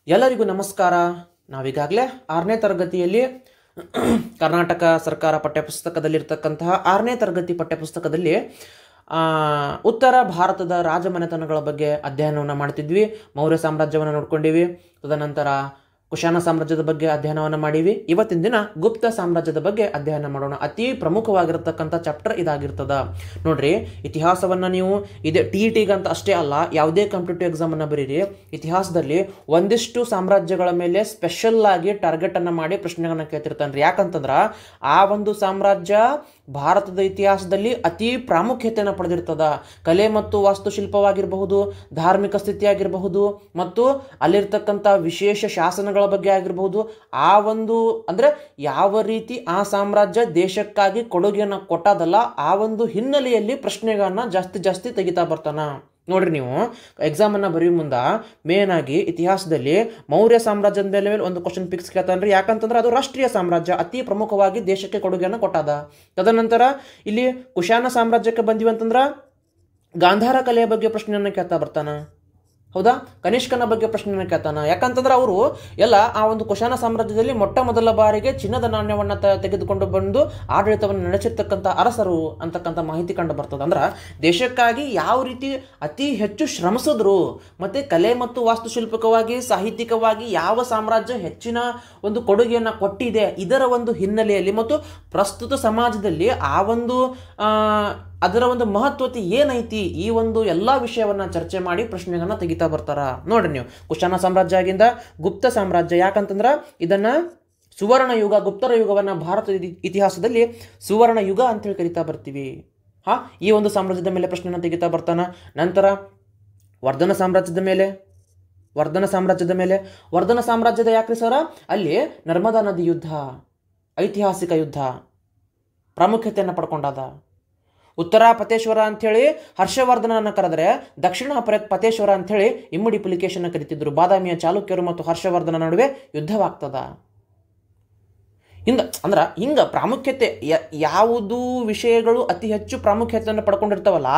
ಎಲ್ಲರಿಗೂ ನಮಸ್ಕಾರ. ನಾವೀಗಾಗಲೇ 6ನೇ ತರಗತಿಯಲ್ಲಿ ಕರ್ನಾಟಕ ಸರ್ಕಾರ ಪಠ್ಯಪುಸ್ತಕದಲ್ಲಿರ್ತಕ್ಕಂತಹ 6ನೇ ತರಗತಿ ಪಠ್ಯಪುಸ್ತಕದಲ್ಲಿ ಉತ್ತರ ಭಾರತದ ರಾಜಮನೆತನಗಳ ಬಗ್ಗೆ ಅಧ್ಯಯನವನ್ನು ಮಾಡ್ತಿದ್ವಿ. ಮೌರ್ಯ ಸಾಮ್ರಾಜ್ಯವನ್ನು ನೋಡ್ಕೊಂಡಿವಿ. ತದನಂತರ ಕುಶಾನ ಸಾಮ್ರಾಜ್ಯದ ಬಗ್ಗೆ ಅಧ್ಯಯನವನ್ನು ಮಾಡೀವಿ. ಇವತ್ತಿನ ದಿನ ಗುಪ್ತ ಸಾಮ್ರಾಜ್ಯದ ಬಗ್ಗೆ ಅಧ್ಯಯನ ಮಾಡೋಣ. ಅತಿ ಪ್ರಮುಖವಾಗಿರತಕ್ಕಂಥ ಚಾಪ್ಟರ್ ಇದಾಗಿರ್ತದ ನೋಡ್ರಿ. ಇತಿಹಾಸವನ್ನು ನೀವು ಇದೇ TETಗಂತ ಅಷ್ಟೇ ಅಲ್ಲ, ಯಾವುದೇ ಕಾಂಪಿಟೇಟಿವ್ ಎಕ್ಸಾಮನ್ನು ಬರೀರಿ, ಇತಿಹಾಸದಲ್ಲಿ ಒಂದಿಷ್ಟು ಸಾಮ್ರಾಜ್ಯಗಳ ಮೇಲೆ ಸ್ಪೆಷಲ್ ಆಗಿ ಟಾರ್ಗೆಟ್ ಅನ್ನು ಮಾಡಿ ಪ್ರಶ್ನೆಗಳನ್ನ ಕೇಳ್ತಿರ್ತಾನ್ರಿ. ಯಾಕಂತಂದ್ರ ಆ ಒಂದು ಸಾಮ್ರಾಜ್ಯ ಭಾರತದ ಇತಿಹಾಸದಲ್ಲಿ ಅತಿ ಪ್ರಾಮುಖ್ಯತೆಯನ್ನು ಪಡೆದಿರ್ತದ. ಕಲೆ ಮತ್ತು ವಾಸ್ತುಶಿಲ್ಪವಾಗಿರಬಹುದು, ಧಾರ್ಮಿಕ ಸ್ಥಿತಿ ಆಗಿರಬಹುದು, ಮತ್ತು ಅಲ್ಲಿರ್ತಕ್ಕಂಥ ವಿಶೇಷ ಶಾಸನಗಳ ಬಗ್ಗೆ ಆಗಿರಬಹುದು. ಆ ಒಂದು ಅಂದ್ರೆ ಯಾವ ರೀತಿ ಆ ಸಾಮ್ರಾಜ್ಯ ದೇಶಕ್ಕಾಗಿ ಕೊಡುಗೆಯನ್ನು ಕೊಟ್ಟದಲ್ಲ, ಆ ಒಂದು ಹಿನ್ನೆಲೆಯಲ್ಲಿ ಪ್ರಶ್ನೆಗಳನ್ನ ಜಾಸ್ತಿ ತೆಗಿತಾ ಬರ್ತಾನ. ನೋಡ್ರಿ, ನೀವು ಎಕ್ಸಾಮನ್ನು ಬರೆಯೋ ಮುಂದೆ ಮೇನ್ ಆಗಿ ಇತಿಹಾಸದಲ್ಲಿ ಮೌರ್ಯ ಸಾಮ್ರಾಜ್ಯದ ಮೇಲೆ ಒಂದು ಕ್ವಶನ್ ಫಿಕ್ಸ್ ಕೇಳ್ತಾನ್ರಿ. ಯಾಕಂತಂದ್ರೆ ಅದು ರಾಷ್ಟ್ರೀಯ ಸಾಮ್ರಾಜ್ಯ, ಅತಿ ಪ್ರಮುಖವಾಗಿ ದೇಶಕ್ಕೆ ಕೊಡುಗೆಯನ್ನು ಕೊಟ್ಟಾದ. ತದನಂತರ ಇಲ್ಲಿ ಕುಶಾನ ಸಾಮ್ರಾಜ್ಯಕ್ಕೆ ಬಂದಿವಿ ಅಂತಂದ್ರೆ ಗಾಂಧಾರ ಕಲೆಯ ಬಗ್ಗೆ ಪ್ರಶ್ನೆಯನ್ನು ಕೇಳ್ತಾ ಬರ್ತಾನ. ಹೌದಾ? ಕನಿಷ್ಕನ ಬಗ್ಗೆ ಪ್ರಶ್ನೆಯನ್ನು ಕೇಳ್ತಾನ. ಯಾಕಂತಂದ್ರೆ ಅವರು ಎಲ್ಲ ಆ ಒಂದು ಕುಶಾನ ಸಾಮ್ರಾಜ್ಯದಲ್ಲಿ ಮೊಟ್ಟ ಮೊದಲ ಬಾರಿಗೆ ಚಿನ್ನದ ನಾಣ್ಯವನ್ನು ತೆಗೆದುಕೊಂಡು ಬಂದು ಆಡಳಿತವನ್ನು ನಡೆಸಿರ್ತಕ್ಕಂಥ ಅರಸರು ಅಂತಕ್ಕಂಥ ಮಾಹಿತಿ ಕಂಡು ಬರ್ತದೆ. ಅಂದ್ರೆ ದೇಶಕ್ಕಾಗಿ ಯಾವ ರೀತಿ ಅತಿ ಹೆಚ್ಚು ಶ್ರಮಿಸಿದ್ರು, ಮತ್ತೆ ಕಲೆ ಮತ್ತು ವಾಸ್ತುಶಿಲ್ಪಕವಾಗಿ ಸಾಹಿತ್ಯಿಕವಾಗಿ ಯಾವ ಸಾಮ್ರಾಜ್ಯ ಹೆಚ್ಚಿನ ಒಂದು ಕೊಡುಗೆಯನ್ನು ಕೊಟ್ಟಿದೆ, ಇದರ ಒಂದು ಹಿನ್ನೆಲೆಯಲ್ಲಿ ಮತ್ತು ಪ್ರಸ್ತುತ ಸಮಾಜದಲ್ಲಿ ಆ ಒಂದು ಅದರ ಒಂದು ಮಹತ್ವತೆ ಏನೈತಿ, ಈ ಒಂದು ಎಲ್ಲ ವಿಷಯವನ್ನ ಚರ್ಚೆ ಮಾಡಿ ಪ್ರಶ್ನೆಗಳನ್ನ ತೆಗಿತಾ ಬರ್ತಾರ. ನೋಡ್ರಿ, ನೀವು ಕುಶಾನ ಸಾಮ್ರಾಜ್ಯ ಆಗಿಂದ ಗುಪ್ತ ಸಾಮ್ರಾಜ್ಯ. ಯಾಕಂತಂದ್ರ ಇದನ್ನ ಸುವರ್ಣ ಯುಗ, ಗುಪ್ತರ ಯುಗವನ್ನ ಭಾರತದ ಇತಿಹಾಸದಲ್ಲಿ ಸುವರ್ಣ ಯುಗ ಅಂತ ಹೇಳಿ ಕರಿತಾ ಬರ್ತೀವಿ. ಈ ಒಂದು ಸಾಮ್ರಾಜ್ಯದ ಮೇಲೆ ಪ್ರಶ್ನೆಯನ್ನು ತೆಗಿತಾ ಬರ್ತಾನ. ನಂತರ ವರ್ಧನ ಸಾಮ್ರಾಜ್ಯದ ಮೇಲೆ ವರ್ಧನ ಸಾಮ್ರಾಜ್ಯದ ಯಾಕ್ರಿ ಸರ? ಅಲ್ಲಿ ನರ್ಮದಾ ನದಿ ಯುದ್ಧ, ಐತಿಹಾಸಿಕ ಯುದ್ಧ ಪ್ರಾಮುಖ್ಯತೆಯನ್ನು ಪಡ್ಕೊಂಡಾದ. ಉತ್ತರ ಪತೇಶ್ವರ ಅಂಥೇಳಿ ಹರ್ಷವರ್ಧನನ್ನು ಕರೆದರೆ ದಕ್ಷಿಣ ಪತೇಶ್ವರ ಅಂಥೇಳಿ ಇಮ್ಮಡಿಪುಲಿಕೇಶನ್ ಕರಿತಿದ್ರು. ಬಾದಾಮಿಯ ಚಾಲುಕ್ಯರು ಮತ್ತು ಹರ್ಷವರ್ಧನ ನಡುವೆ ಯುದ್ಧವಾಗ್ತದ. ಹಿಂಗ ಪ್ರಾಮುಖ್ಯತೆ ಯಾವುದು ವಿಷಯಗಳು ಅತಿ ಹೆಚ್ಚು ಪ್ರಾಮುಖ್ಯತೆಯನ್ನು ಪಡ್ಕೊಂಡಿರ್ತಾವಲ್ಲ,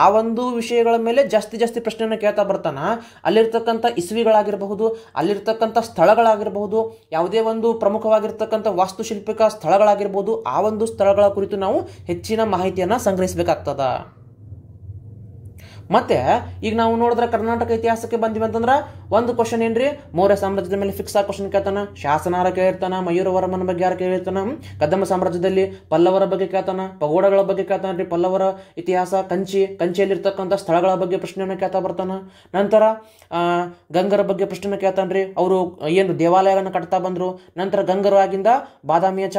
ಆ ಒಂದು ವಿಷಯಗಳ ಮೇಲೆ ಜಾಸ್ತಿ ಪ್ರಶ್ನೆಯನ್ನು ಕೇಳ್ತಾ ಬರ್ತಾನ. ಅಲ್ಲಿರ್ತಕ್ಕಂಥ ಇಸ್ವಿಗಳಾಗಿರಬಹುದು, ಅಲ್ಲಿರ್ತಕ್ಕಂಥ ಸ್ಥಳಗಳಾಗಿರಬಹುದು, ಯಾವುದೇ ಒಂದು ಪ್ರಮುಖವಾಗಿರ್ತಕ್ಕಂಥ ವಾಸ್ತುಶಿಲ್ಪಿಕ ಸ್ಥಳಗಳಾಗಿರ್ಬೋದು, ಆ ಒಂದು ಸ್ಥಳಗಳ ಕುರಿತು ನಾವು ಹೆಚ್ಚಿನ ಮಾಹಿತಿಯನ್ನು ಸಂಗ್ರಹಿಸಬೇಕಾಗ್ತದ. ಮತ್ತೆ ಈಗ ನಾವು ನೋಡಿದ್ರೆ ಕರ್ನಾಟಕ ಇತಿಹಾಸಕ್ಕೆ ಬಂದಿವಿ ಅಂತಂದ್ರೆ ಒಂದು ಕ್ವಶನ್ ಏನ್ರಿ, ಮೌರ್ಯ ಸಾಮ್ರಾಜ್ಯದ ಮೇಲೆ ಫಿಕ್ಸ್ ಆಗಿ ಕ್ವಶನ್ ಕೇಳ್ತಾನ. ಶಾಸನಾರ ಕೇಳಿರ್ತಾನ, ಮಯೂರವರ್ಮನ ಬಗ್ಗೆ ಯಾರು ಕೇಳಿರ್ತಾನ, ಕದಂಬ ಸಾಮ್ರಾಜ್ಯದಲ್ಲಿ ಪಲ್ಲವರ ಬಗ್ಗೆ ಕೇಳ್ತಾನ, ಪಗೋಡಗಳ ಬಗ್ಗೆ ಕೇಳ್ತಾನ್ರಿ, ಪಲ್ಲವರ ಇತಿಹಾಸ, ಕಂಚಿಯಲ್ಲಿರ್ತಕ್ಕಂಥ ಸ್ಥಳಗಳ ಬಗ್ಗೆ ಪ್ರಶ್ನೆಯನ್ನು ಕೇಳ್ತಾ ಬರ್ತಾನ. ನಂತರ ಗಂಗರ ಬಗ್ಗೆ ಪ್ರಶ್ನೆಯನ್ನು ಕೇಳ್ತಾನ್ರಿ, ಅವರು ಏನು ದೇವಾಲಯಗಳನ್ನು ಕಟ್ತಾ ಬಂದ್ರು. ನಂತರ ಗಂಗರು ಆಗಿಂದ ಬಾದಾಮಿಯ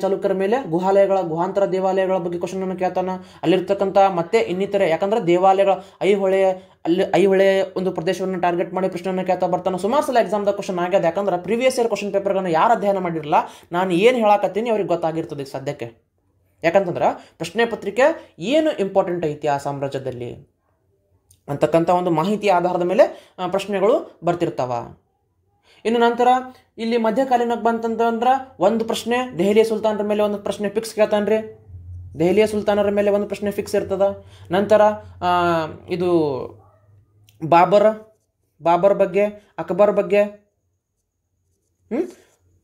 ಚಾಲುಕ್ಯರ ಮೇಲೆ ಗುಹಾಂತರ ದೇವಾಲಯಗಳ ಬಗ್ಗೆ ಕ್ವಶನ್ ಅನ್ನು ಕೇಳ್ತಾನ. ಅಲ್ಲಿರ್ತಕ್ಕಂಥ ಮತ್ತೆ ಇನ್ನಿತರೆ, ಯಾಕಂದ್ರೆ ದೇವಾಲಯಗಳ ಐಹೊಳೆ ಒಂದು ಪ್ರದೇಶವನ್ನು ಟಾರ್ಗೆಟ್ ಮಾಡಿ ಪ್ರಶ್ನೆಯನ್ನು ಕೇಳ್ತಾ ಬರ್ತಾನೆ. ಸುಮಾರು ಸಲ ಎಕ್ಸಾಮ್ದಾಗ ಕ್ವಶನ್ ಆಗ್ಯದ. ಯಾಕಂದ್ರೆ ಪ್ರಿವಿಯಸ್ ಇಯರ್ ಕ್ವಶನ್ ಪೇಪರ್ಗಳನ್ನ ಯಾರು ಅಧ್ಯಯನ ಮಾಡಿರಲ್ಲ, ನಾನು ಏನು ಹೇಳಾಕತ್ತೀನಿ ಅವ್ರಿಗೆ ಗೊತ್ತಾಗಿರ್ತದೆ ಸದ್ಯಕ್ಕೆ. ಯಾಕಂತಂದ್ರೆ ಪ್ರಶ್ನೆ ಪತ್ರಿಕೆ ಏನು ಇಂಪಾರ್ಟೆಂಟ್ ಐತಿ ಆ ಸಾಮ್ರಾಜ್ಯದಲ್ಲಿ ಅಂತಕ್ಕಂಥ ಒಂದು ಮಾಹಿತಿಯ ಆಧಾರದ ಮೇಲೆ ಪ್ರಶ್ನೆಗಳು ಬರ್ತಿರ್ತಾವ. ಇನ್ನು ನಂತರ ಇಲ್ಲಿ ಮಧ್ಯಕಾಲೀನಕ್ಕೆ ಬಂತಂದ್ರೆ ಒಂದು ಪ್ರಶ್ನೆ ದೆಹಲಿಯ ಸುಲ್ತಾನರ ಮೇಲೆ ಒಂದು ಪ್ರಶ್ನೆ ಫಿಕ್ಸ್ ಕೇಳ್ತಾನ್ರಿ. ದೆಹಲಿಯ ಸುಲ್ತಾನರ ಮೇಲೆ ಒಂದು ಪ್ರಶ್ನೆ ಫಿಕ್ಸ್ ಇರ್ತದ. ನಂತರ ಇದು ಬಾಬರ್ ಬಗ್ಗೆ, ಅಕ್ಬರ್ ಬಗ್ಗೆ,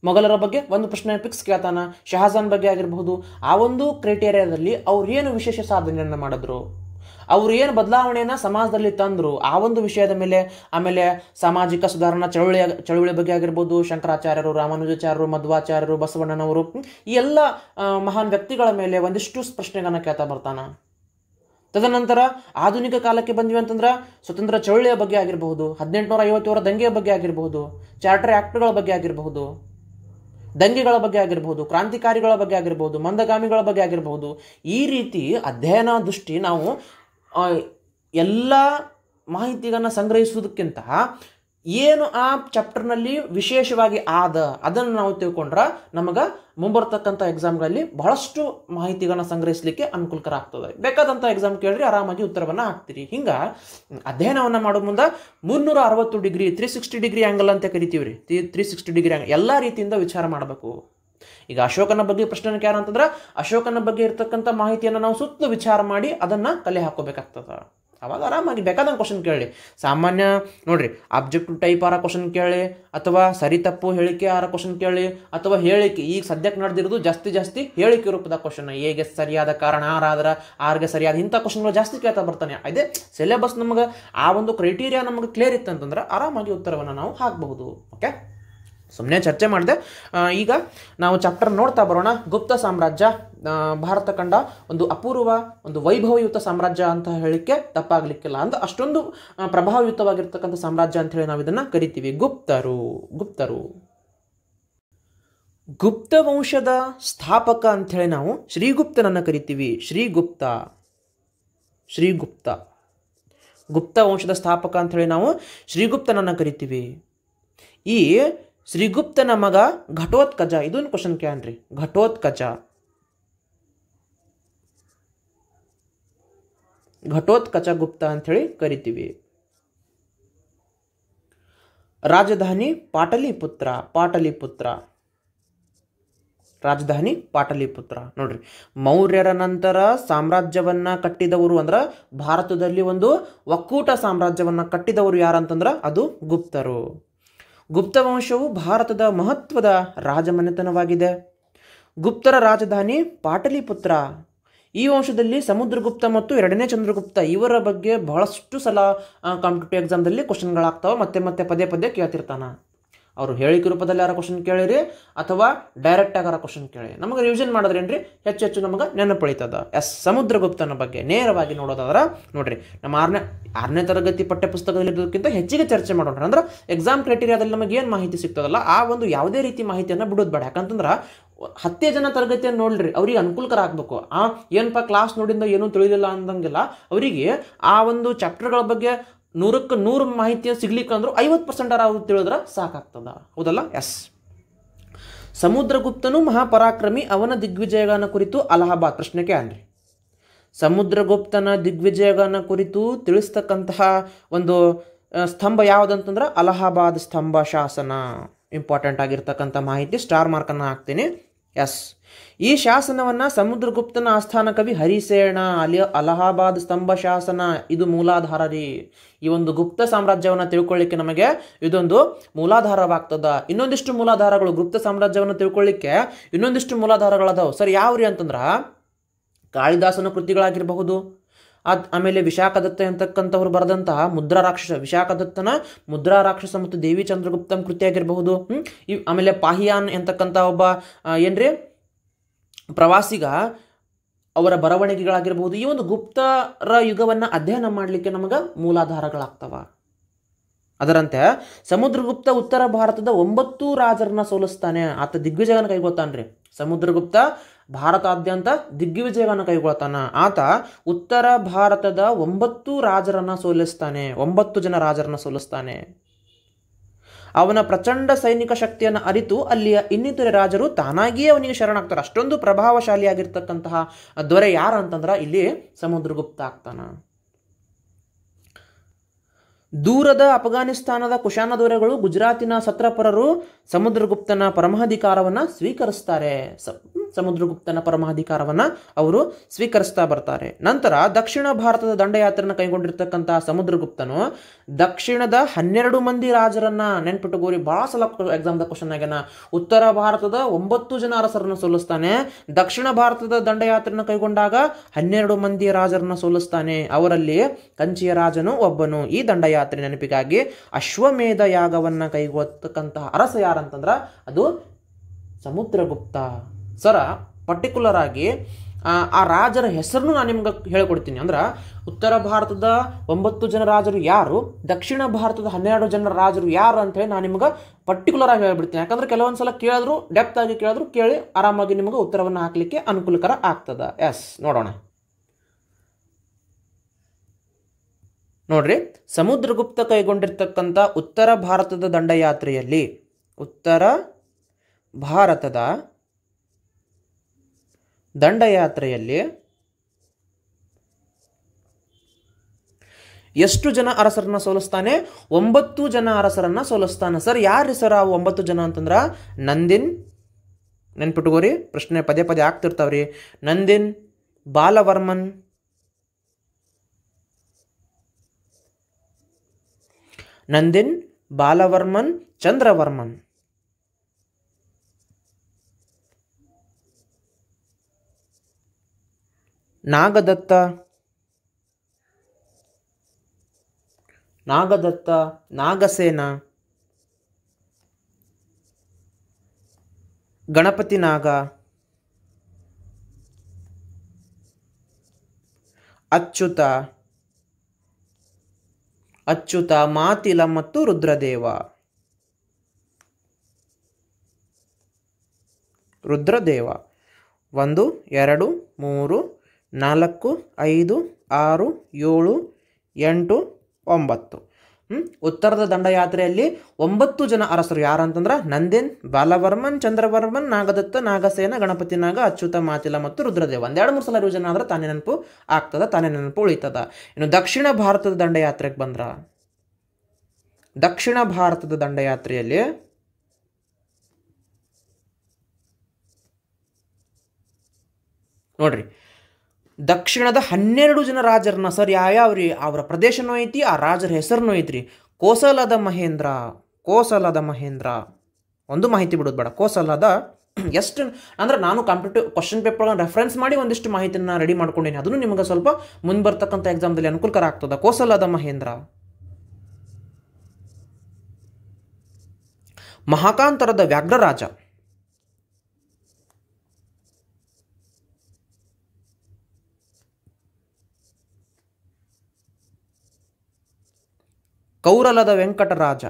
ಮೊಘಲರ ಬಗ್ಗೆ ಒಂದು ಪ್ರಶ್ನೆ ಫಿಕ್ಸ್ ಕೇಳ್ತಾನ. ಶಹಜಾನ್ ಬಗ್ಗೆ ಆಗಿರಬಹುದು. ಆ ಒಂದು ಕ್ರೈಟೇರಿಯಾದಲ್ಲಿ ಅವ್ರು ಏನು ವಿಶೇಷ ಸಾಧನೆಯನ್ನು ಮಾಡಿದ್ರು, ಅವ್ರು ಏನು ಬದಲಾವಣೆಯನ್ನು ಸಮಾಜದಲ್ಲಿ ತಂದರು, ಆ ಒಂದು ವಿಷಯದ ಮೇಲೆ. ಆಮೇಲೆ ಸಾಮಾಜಿಕ ಸುಧಾರಣಾ ಚಳುವಳಿ ಬಗ್ಗೆ ಆಗಿರ್ಬೋದು, ಶಂಕರಾಚಾರ್ಯರು, ರಾಮಾನುಜಾಚಾರ್ಯರು, ಮಧ್ವಾಚಾರ್ಯರು, ಬಸವಣ್ಣನವರು, ಈ ಎಲ್ಲ ಮಹಾನ್ ವ್ಯಕ್ತಿಗಳ ಮೇಲೆ ಒಂದಿಷ್ಟು ಪ್ರಶ್ನೆಗಳನ್ನ ಕೇಳ್ತಾ ಬರ್ತಾನ. ತದನಂತರ ಆಧುನಿಕ ಕಾಲಕ್ಕೆ ಬಂದ್ವಿ ಅಂತಂದ್ರೆ ಸ್ವತಂತ್ರ ಚಳುವಳಿಯ ಬಗ್ಗೆ ಆಗಿರಬಹುದು, 1850 ದಂಗೆಯ ಬಗ್ಗೆ ಆಗಿರಬಹುದು, ಚಾರ್ಟರ್ ಆಕ್ಟ್ಗಳ ಬಗ್ಗೆ ಆಗಿರಬಹುದು, ದಂಗೆಗಳ ಬಗ್ಗೆ ಆಗಿರಬಹುದು, ಕ್ರಾಂತಿಕಾರಿಗಳ ಬಗ್ಗೆ ಆಗಿರಬಹುದು, ಮಂದಗಾಮಿಗಳ ಬಗ್ಗೆ ಆಗಿರಬಹುದು. ಈ ರೀತಿ ಅಧ್ಯಯನ ದೃಷ್ಟಿ ನಾವು ಎಲ್ಲ ಮಾಹಿತಿಗಳನ್ನ ಸಂಗ್ರಹಿಸುವುದಕ್ಕಿಂತ ಏನು ಆ ಚಾಪ್ಟರ್ನಲ್ಲಿ ವಿಶೇಷವಾಗಿ ಅದನ್ನು ನಾವು ತಿಳ್ಕೊಂಡ್ರೆ ನಮಗೆ ಮುಂಬರ್ತಕ್ಕಂಥ ಎಕ್ಸಾಮ್ಗಳಲ್ಲಿ ಬಹಳಷ್ಟು ಮಾಹಿತಿಗಳನ್ನ ಸಂಗ್ರಹಿಸಲಿಕ್ಕೆ ಅನುಕೂಲಕರ ಆಗ್ತದೆ. ಬೇಕಾದಂಥ ಎಕ್ಸಾಮ್ ಕೇಳ್ರಿ, ಆರಾಮಾಗಿ ಉತ್ತರವನ್ನು ಹಾಕ್ತೀರಿ. ಹಿಂಗೆ ಅಧ್ಯಯನವನ್ನು ಮಾಡೋ ಮುಂದೆ 360 ಡಿಗ್ರಿ 360 ಡಿಗ್ರಿ ಆ್ಯಂಗಲ್ ಅಂತ ಕರಿತೀವಿ ರೀ. 360 ಡಿಗ್ರಿ ಆ್ಯಂಗಲ್ ಎಲ್ಲ ರೀತಿಯಿಂದ ವಿಚಾರ ಮಾಡಬೇಕು. ಈಗ ಅಶೋಕನ ಬಗ್ಗೆ ಪ್ರಶ್ನೆ ಕೇಳ ಅಂತಂದ್ರೆ ಅಶೋಕನ ಬಗ್ಗೆ ಇರ್ತಕ್ಕಂಥ ಮಾಹಿತಿಯನ್ನು ನಾವು ಸುತ್ತಲೂ ವಿಚಾರ ಮಾಡಿ ಅದನ್ನು ಕಲೆ ಹಾಕೋಬೇಕಾಗ್ತದೆ. ಅವಾಗ ಆರಾಮಾಗಿ ಬೇಕಾದಂಗೆ ಕ್ವಶನ್ ಕೇಳಿ. ಸಾಮಾನ್ಯ ನೋಡ್ರಿ, ಆಬ್ಜೆಕ್ಟಿವ್ ಟೈಪ್ ಆರ ಕ್ವಶನ್ ಕೇಳಿ, ಅಥವಾ ಸರಿ ತಪ್ಪು ಹೇಳಿಕೆ ಆರ ಕ್ವಶನ್ ಕೇಳಿ, ಅಥವಾ ಹೇಳಿಕೆ ಈಗ ಸದ್ಯಕ್ಕೆ ನಡೆದಿರೋದು ಜಾಸ್ತಿ ಹೇಳಿಕೆ ರೂಪದ ಕ್ವಶನ್, ಹೇಗೆ ಸರಿಯಾದ ಕಾರಣ ಆರಾದ್ರೆ ಆರ್ಗೆ ಸರಿಯಾದ ಇಂಥ ಕ್ವಶನ್ಗಳು ಜಾಸ್ತಿ ಕೇಳ್ತಾ ಬರ್ತಾನೆ. ಅದೇ ಸಿಲೆಬಸ್ ನಮಗೆ ಆ ಒಂದು ಕ್ರೈಟೀರಿಯಾ ನಮಗೆ ಕ್ಲಿಯರ್ ಇತ್ತಂತಂದ್ರೆ ಆರಾಮಾಗಿ ಉತ್ತರವನ್ನು ನಾವು ಹಾಕಬಹುದು. ಓಕೆ, ಸುಮ್ಮನೆ ಚರ್ಚೆ ಮಾಡಿದೆ. ಈಗ ನಾವು ಚಾಪ್ಟರ್ ನೋಡ್ತಾ ಬರೋಣ. ಗುಪ್ತ ಸಾಮ್ರಾಜ್ಯ ಭಾರತ ಕಂಡ ಒಂದು ಅಪೂರ್ವ, ಒಂದು ವೈಭವಯುತ ಸಾಮ್ರಾಜ್ಯ ಅಂತ ಹೇಳಿಕ್ಕೆ ತಪ್ಪಾಗಲಿಕ್ಕಿಲ್ಲ. ಅಂದ್ರೆ ಅಷ್ಟೊಂದು ಪ್ರಭಾವಯುತವಾಗಿರ್ತಕ್ಕಂಥ ಸಾಮ್ರಾಜ್ಯ ಅಂತ ಹೇಳಿ ನಾವು ಇದನ್ನು ಕರಿತೀವಿ. ಗುಪ್ತರು ಗುಪ್ತ ವಂಶದ ಸ್ಥಾಪಕ ಅಂಥೇಳಿ ನಾವು ಶ್ರೀಗುಪ್ತನನ್ನು ಕರಿತೀವಿ. ಶ್ರೀಗುಪ್ತ ಗುಪ್ತ ವಂಶದ ಸ್ಥಾಪಕ ಅಂಥೇಳಿ ನಾವು ಶ್ರೀಗುಪ್ತನನ್ನು ಕರಿತೀವಿ. ಈ ಶ್ರೀಗುಪ್ತನ ಮಗ ಘಟೋತ್ಕಚ, ಇದೊಂದು ಕ್ವಶನ್ ಕೇಳ್ರಿ. ಘಟೋತ್ಕಚ ಗುಪ್ತ ಅಂಥೇಳಿ ಕರಿತೀವಿ. ರಾಜಧಾನಿ ಪಾಟಲಿಪುತ್ರ. ರಾಜಧಾನಿ ಪಾಟಲಿಪುತ್ರ. ನೋಡ್ರಿ, ಮೌರ್ಯರ ನಂತರ ಸಾಮ್ರಾಜ್ಯವನ್ನ ಕಟ್ಟಿದವರು ಅಂದ್ರೆ ಭಾರತದಲ್ಲಿ ಒಂದು ಒಕ್ಕೂಟ ಸಾಮ್ರಾಜ್ಯವನ್ನ ಕಟ್ಟಿದವರು ಯಾರಂತಂದ್ರೆ ಅದು ಗುಪ್ತರು. ಗುಪ್ತ ವಂಶವು ಭಾರತದ ಮಹತ್ವದ ರಾಜಮನೆತನವಾಗಿದೆ. ಗುಪ್ತರ ರಾಜಧಾನಿ ಪಾಟಲಿಪುತ್ರ. ಈ ವಂಶದಲ್ಲಿ ಸಮುದ್ರಗುಪ್ತ ಮತ್ತು ಎರಡನೇ ಚಂದ್ರಗುಪ್ತ ಇವರ ಬಗ್ಗೆ ಬಹಳಷ್ಟು ಸಲ ಕಾಂಪಿಟೇಟಿವ್ ಎಕ್ಸಾಮ್ದಲ್ಲಿ ಕ್ವಶನ್ಗಳಾಗ್ತಾವೆ. ಮತ್ತೆ ಪದೇ ಕೇಳ್ತಿರ್ತಾನ. ಅವರು ಹೇಳಿಕೆ ರೂಪದಲ್ಲಿ ಯಾರ ಕ್ವಶನ್ ಕೇಳಿರಿ ಅಥವಾ ಡೈರೆಕ್ಟ್ ಆಗಾರ ಕ್ವಶನ್ ಕೇಳಿ ನಮಗೆ ರಿವಿಷನ್ ಮಾಡಿದ್ರೇನ್ರಿ ಹೆಚ್ಚು ನಮಗೆ ನೆನಪುಳಿತದ. ಸಮುದ್ರಗುಪ್ತನ ಬಗ್ಗೆ ನೇರವಾಗಿ ನೋಡೋದಾದ್ರೆ ನೋಡ್ರಿ, ನಮ್ಮ ಆರನೇ ತರಗತಿ ಪಠ್ಯಪುಸ್ತಕದಲ್ಲಿರೋದಕ್ಕಿಂತ ಹೆಚ್ಚಿಗೆ ಚರ್ಚೆ ಮಾಡೋಣ. ಅಂದ್ರೆ ಎಕ್ಸಾಮ್ ಕ್ರೈಟೀರಿಯಾದಲ್ಲಿ ನಮಗೆ ಏನು ಮಾಹಿತಿ ಸಿಗ್ತದಲ್ಲ ಆ ಒಂದು ಯಾವುದೇ ರೀತಿ ಮಾಹಿತಿಯನ್ನು ಬಿಡೋದು ಬೇಡ. ಯಾಕಂತಂದ್ರೆ 10 ಜನ ತರಗತಿಯನ್ನು ನೋಡ್ರಿ, ಅವ್ರಿಗೆ ಅನುಕೂಲಕರ ಆಗಬೇಕು. ಏನಪ್ಪ ಕ್ಲಾಸ್ ನೋಡಿಂದ ಏನೂ ತಿಳಿಲಿಲ್ಲ ಅಂದಂಗಿಲ್ಲ, ಅವರಿಗೆ ಆ ಒಂದು ಚಾಪ್ಟರ್ಗಳ ಬಗ್ಗೆ 100ಕ್ಕೆ 100 ಮಾಹಿತಿ ಸಿಗ್ಲಿಕ್ಕೆ ಅಂದ್ರೂ 50% ಅವ್ರು ತಿಳಿದ್ರೆ ಸಾಕಾಗ್ತದ. ಹೌದಲ್ಲ? ಎಸ್. ಸಮುದ್ರಗುಪ್ತನು ಮಹಾಪರಾಕ್ರಮಿ, ಅವನ ದಿಗ್ವಿಜಯಗಾನ ಕುರಿತು ಅಲಹಾಬಾದ್ ಪ್ರಶ್ನೆಗೆ ಅನ್ರಿ. ಸಮುದ್ರಗುಪ್ತನ ದಿಗ್ವಿಜಯಗಾನ ಕುರಿತು ತಿಳಿಸ್ತಕ್ಕಂತಹ ಒಂದು ಸ್ತಂಭ ಯಾವುದಂತಂದ್ರೆ ಅಲಹಾಬಾದ್ ಸ್ತಂಭ ಶಾಸನ. ಇಂಪಾರ್ಟೆಂಟ್ ಆಗಿರ್ತಕ್ಕಂಥ ಮಾಹಿತಿ, ಸ್ಟಾರ್ ಮಾರ್ಕನ್ನು ಹಾಕ್ತೀನಿ. ಎಸ್. ಈ ಶಾಸನವನ್ನು ಸಮುದ್ರಗುಪ್ತನ ಆಸ್ಥಾನ ಕವಿ ಹರಿಸೇನ ಅಲಹಾಬಾದ್ ಸ್ತಂಭ ಶಾಸನ ಇದು ಮೂಲಾಧಾರ ರೀ. ಈ ಒಂದು ಗುಪ್ತ ಸಾಮ್ರಾಜ್ಯವನ್ನು ತಿಳ್ಕೊಳ್ಳಿಕ್ಕೆ ನಮಗೆ ಇದೊಂದು ಮೂಲಾಧಾರವಾಗ್ತದ. ಇನ್ನೊಂದಿಷ್ಟು ಮೂಲಾಧಾರಗಳು, ಗುಪ್ತ ಸಾಮ್ರಾಜ್ಯವನ್ನು ತಿಳ್ಕೊಳ್ಳಿಕ್ಕೆ ಇನ್ನೊಂದಿಷ್ಟು ಮೂಲಾಧಾರಗಳದಾವು. ಸರ್ ಯಾವ್ರಿ ಅಂತಂದ್ರೆ ಕಾಳಿದಾಸನ ಕೃತಿಗಳಾಗಿರಬಹುದು, ಆಮೇಲೆ ವಿಶಾಖದತ್ತ ಅಂತಕ್ಕಂಥವ್ರು ಬರೆದಂತಹ ವಿಶಾಖದತ್ತನ ಮುದ್ರಾ ರಾಕ್ಷಸ ಮತ್ತು ದೇವಿ ಚಂದ್ರಗುಪ್ತಂ ಕೃತಿ ಆಗಿರಬಹುದು. ಆಮೇಲೆ ಪಾಹಿಯಾನ್ ಅಂತಕ್ಕಂಥ ಒಬ್ಬ ಏನ್ರಿ ಪ್ರವಾಸಿಗ ಅವರ ಬರವಣಿಗೆಗಳಾಗಿರಬಹುದು. ಈ ಒಂದು ಗುಪ್ತರ ಯುಗವನ್ನು ಅಧ್ಯಯನ ಮಾಡಲಿಕ್ಕೆ ನಮಗೆ ಮೂಲಾಧಾರಗಳಾಗ್ತವ. ಅದರಂತೆ ಸಮುದ್ರಗುಪ್ತ ಉತ್ತರ ಭಾರತದ 9 ರಾಜರನ್ನ ಸೋಲಿಸ್ತಾನೆ. ಆತ ದಿಗ್ವಿಜಯವನ್ನು ಕೈಗೊಳ್ತಾನ್ರಿ. ಸಮುದ್ರಗುಪ್ತ ಭಾರತಾದ್ಯಂತ ದಿಗ್ವಿಜಯವನ್ನು ಕೈಗೊಳ್ತಾನ. ಆತ ಉತ್ತರ ಭಾರತದ 9 ರಾಜರನ್ನ ಸೋಲಿಸ್ತಾನೆ. 9 ಜನ ರಾಜರನ್ನ ಸೋಲಿಸ್ತಾನೆ. ಅವನ ಪ್ರಚಂಡ ಸೈನಿಕ ಶಕ್ತಿಯನ್ನು ಅರಿತು ಅಲ್ಲಿಯ ಇನ್ನಿತರೆ ರಾಜರು ತಾನಾಗಿಯೇ ಅವನಿಗೆ ಶರಣಾಗ್ತಾರೆ. ಅಷ್ಟೊಂದು ಪ್ರಭಾವಶಾಲಿಯಾಗಿರ್ತಕ್ಕಂತಹ ದೊರೆ ಯಾರು ಅಂತಂದ್ರೆ ಇಲ್ಲಿ ಸಮುದ್ರಗುಪ್ತ ಆಗ್ತಾನ. ದೂರದ ಅಫ್ಘಾನಿಸ್ತಾನದ ಕುಶಾನ ದೊರೆಗಳು, ಗುಜರಾತಿನ ಸತ್ರಪರರು ಸಮುದ್ರಗುಪ್ತನ ಪರಮಾಧಿಕಾರವನ್ನು ಸ್ವೀಕರಿಸ್ತಾರೆ. ಸಮುದ್ರಗುಪ್ತನ ಪರಮಾಧಿಕಾರವನ್ನು ಅವರು ಸ್ವೀಕರಿಸ್ತಾ ಬರ್ತಾರೆ. ನಂತರ ದಕ್ಷಿಣ ಭಾರತದ ದಂಡಯಾತ್ರೆಯನ್ನು ಕೈಗೊಂಡಿರ್ತಕ್ಕಂತಹ ಸಮುದ್ರಗುಪ್ತನು ದಕ್ಷಿಣದ 12 ಮಂದಿ ರಾಜರನ್ನ ನೆನ್ಪಿಟ್ಟುಕೋರಿ. ಬಹಳ ಸಲ ಎಕ್ಸಾಮ್ದ ಕ್ವಶನ್ ಆಗ್ಯಾನ. ಉತ್ತರ ಭಾರತದ 9 ಜನ ಅರಸರನ್ನು ಸೋಲಿಸ್ತಾನೆ. ದಕ್ಷಿಣ ಭಾರತದ ದಂಡಯಾತ್ರೆಯನ್ನು ಕೈಗೊಂಡಾಗ 12 ಮಂದಿ ರಾಜರನ್ನ ಸೋಲಿಸ್ತಾನೆ. ಅವರಲ್ಲಿ ಕಂಚಿಯ ರಾಜನು ಒಬ್ಬನು. ಈ ದಂಡಯಾತ್ರೆ ನೆನಪಿಗಾಗಿ ಅಶ್ವಮೇಧ ಯಾಗವನ್ನ ಕೈಗೊಳ್ಳತಕ್ಕಂತಹ ಅರಸ ಯಾರಂತಂದ್ರ ಅದು ಸಮುದ್ರಗುಪ್ತ. ಸರ ಪರ್ಟಿಕ್ಯುಲರ್ ಆಗಿ ಆ ರಾಜರ ಹೆಸರನ್ನು ನಾನು ನಿಮ್ಗೆ ಹೇಳ್ಕೊಡ್ತೀನಿ. ಅಂದ್ರೆ ಉತ್ತರ ಭಾರತದ 9 ಜನ ರಾಜರು ಯಾರು, ದಕ್ಷಿಣ ಭಾರತದ 12 ಜನ ರಾಜರು ಯಾರು ಅಂತ ಹೇಳಿ ನಾನು ನಿಮ್ಗೆ ಪರ್ಟಿಕ್ಯುಲರ್ ಆಗಿ ಹೇಳ್ಬಿಡ್ತೀನಿ. ಯಾಕಂದ್ರೆ ಕೆಲವೊಂದ್ಸಲ ಕೇಳಿದ್ರು, ಡೆಪ್ತ್ ಆಗಿ ಕೇಳಿದ್ರು, ಕೇಳಿ ಆರಾಮಾಗಿ ನಿಮ್ಗೆ ಉತ್ತರವನ್ನು ಹಾಕ್ಲಿಕ್ಕೆ ಅನುಕೂಲಕರ ಆಗ್ತದ. ಎಸ್, ನೋಡೋಣ. ನೋಡ್ರಿ, ಸಮುದ್ರಗುಪ್ತ ಕೈಗೊಂಡಿರ್ತಕ್ಕಂಥ ಉತ್ತರ ಭಾರತದ ದಂಡಯಾತ್ರೆಯಲ್ಲಿ ಎಷ್ಟು ಜನ ಅರಸರನ್ನ ಸೋಲಿಸ್ತಾನೆ? 9 ಜನ ಅರಸರನ್ನ ಸೋಲಿಸ್ತಾನೆ. ಸರ್ ಯಾರು ಸರ್ ಆ 9 ಜನ ಅಂತಂದ್ರ ನಂದಿನ್, ನೆನ್ಪಿಟ್ಕೋರಿ, ಪ್ರಶ್ನೆ ಪದೇ ಆಗ್ತಿರ್ತಾವ್ರಿ. ನಂದಿನ್, ಬಾಲವರ್ಮನ್, ನಂದಿನ್, ಬಾಲವರ್ಮನ್, ಚಂದ್ರವರ್ಮನ್. ನಾಗದತ್ತ, ನಾಗದತ್ತ, ನಾಗಸೇನ, ಗಣಪತಿ ನಾಗ, ಅಚ್ಯುತ, ಅಚ್ಯುತ, ಮಾತಿಲ ಮತ್ತು ರುದ್ರದೇವ. ರುದ್ರದೇವ 1 2 3 4 5 6 7 8 9. ಉತ್ತರದ ದಂಡಯಾತ್ರೆಯಲ್ಲಿ 9 ಜನ ಅರಸರು ಯಾರಂತಂದ್ರೆ ನಂದಿನ್, ಬಾಲವರ್ಮನ್, ಚಂದ್ರವರ್ಮನ್, ನಾಗದತ್ತ, ನಾಗಸೇನ, ಗಣಪತಿ ನಾಗ, ಅಚ್ಯುತ, ಮಾತಿಲ ಮತ್ತು ರುದ್ರದೇವ. 1-2-3 ಸಲ ರಿವಿಷನ್ ಆದ್ರೆ ತಾನೇ ನೆನಪು ಆಗ್ತದ, ತಾನೇ ನೆನಪು ಉಳಿತದ. ಇನ್ನು ದಕ್ಷಿಣ ಭಾರತದ ದಂಡಯಾತ್ರೆಗೆ ಬಂದ್ರ, ದಕ್ಷಿಣ ಭಾರತದ ದಂಡಯಾತ್ರೆಯಲ್ಲಿ ನೋಡ್ರಿ, ದಕ್ಷಿಣದ 12 ಜನ ರಾಜರನ್ನ, ಸರ್ ಯಾವ್ಯಾವ್ರಿ, ಅವರ ಪ್ರದೇಶನೂ ಐತಿ, ಆ ರಾಜರ ಹೆಸರನ್ನೂ ಐತ್ರಿ. ಕೋಸಲದ ಮಹೇಂದ್ರ, ಕೋಸಲದ ಮಹೇಂದ್ರ. ಒಂದು ಮಾಹಿತಿ ಬಿಡೋದು ಬೇಡ. ಕೋಸಲದ ಎಷ್ಟು ಅಂದ್ರೆ ನಾನು ಕಾಂಪಿಟೇಟಿವ್ ಕ್ವಶನ್ ಪೇಪರ್ಗಳನ್ನು ರೆಫರೆನ್ಸ್ ಮಾಡಿ ಒಂದಿಷ್ಟು ಮಾಹಿತಿನ ರೆಡಿ ಮಾಡ್ಕೊಂಡೇನೆ. ಅದನ್ನು ನಿಮಗೆ ಸ್ವಲ್ಪ ಮುಂದೆ ಬರ್ತಕ್ಕಂಥ ಎಕ್ಸಾಮ್ದಲ್ಲಿ ಅನುಕೂಲಕರ ಆಗ್ತದ. ಕೋಸಲದ ಮಹೇಂದ್ರ. ಮಹಾಕಾಂತರದ ವ್ಯಾಘ್ರರಾಜ, ಕೌರಲದ ವೆಂಕಟರಾಜ,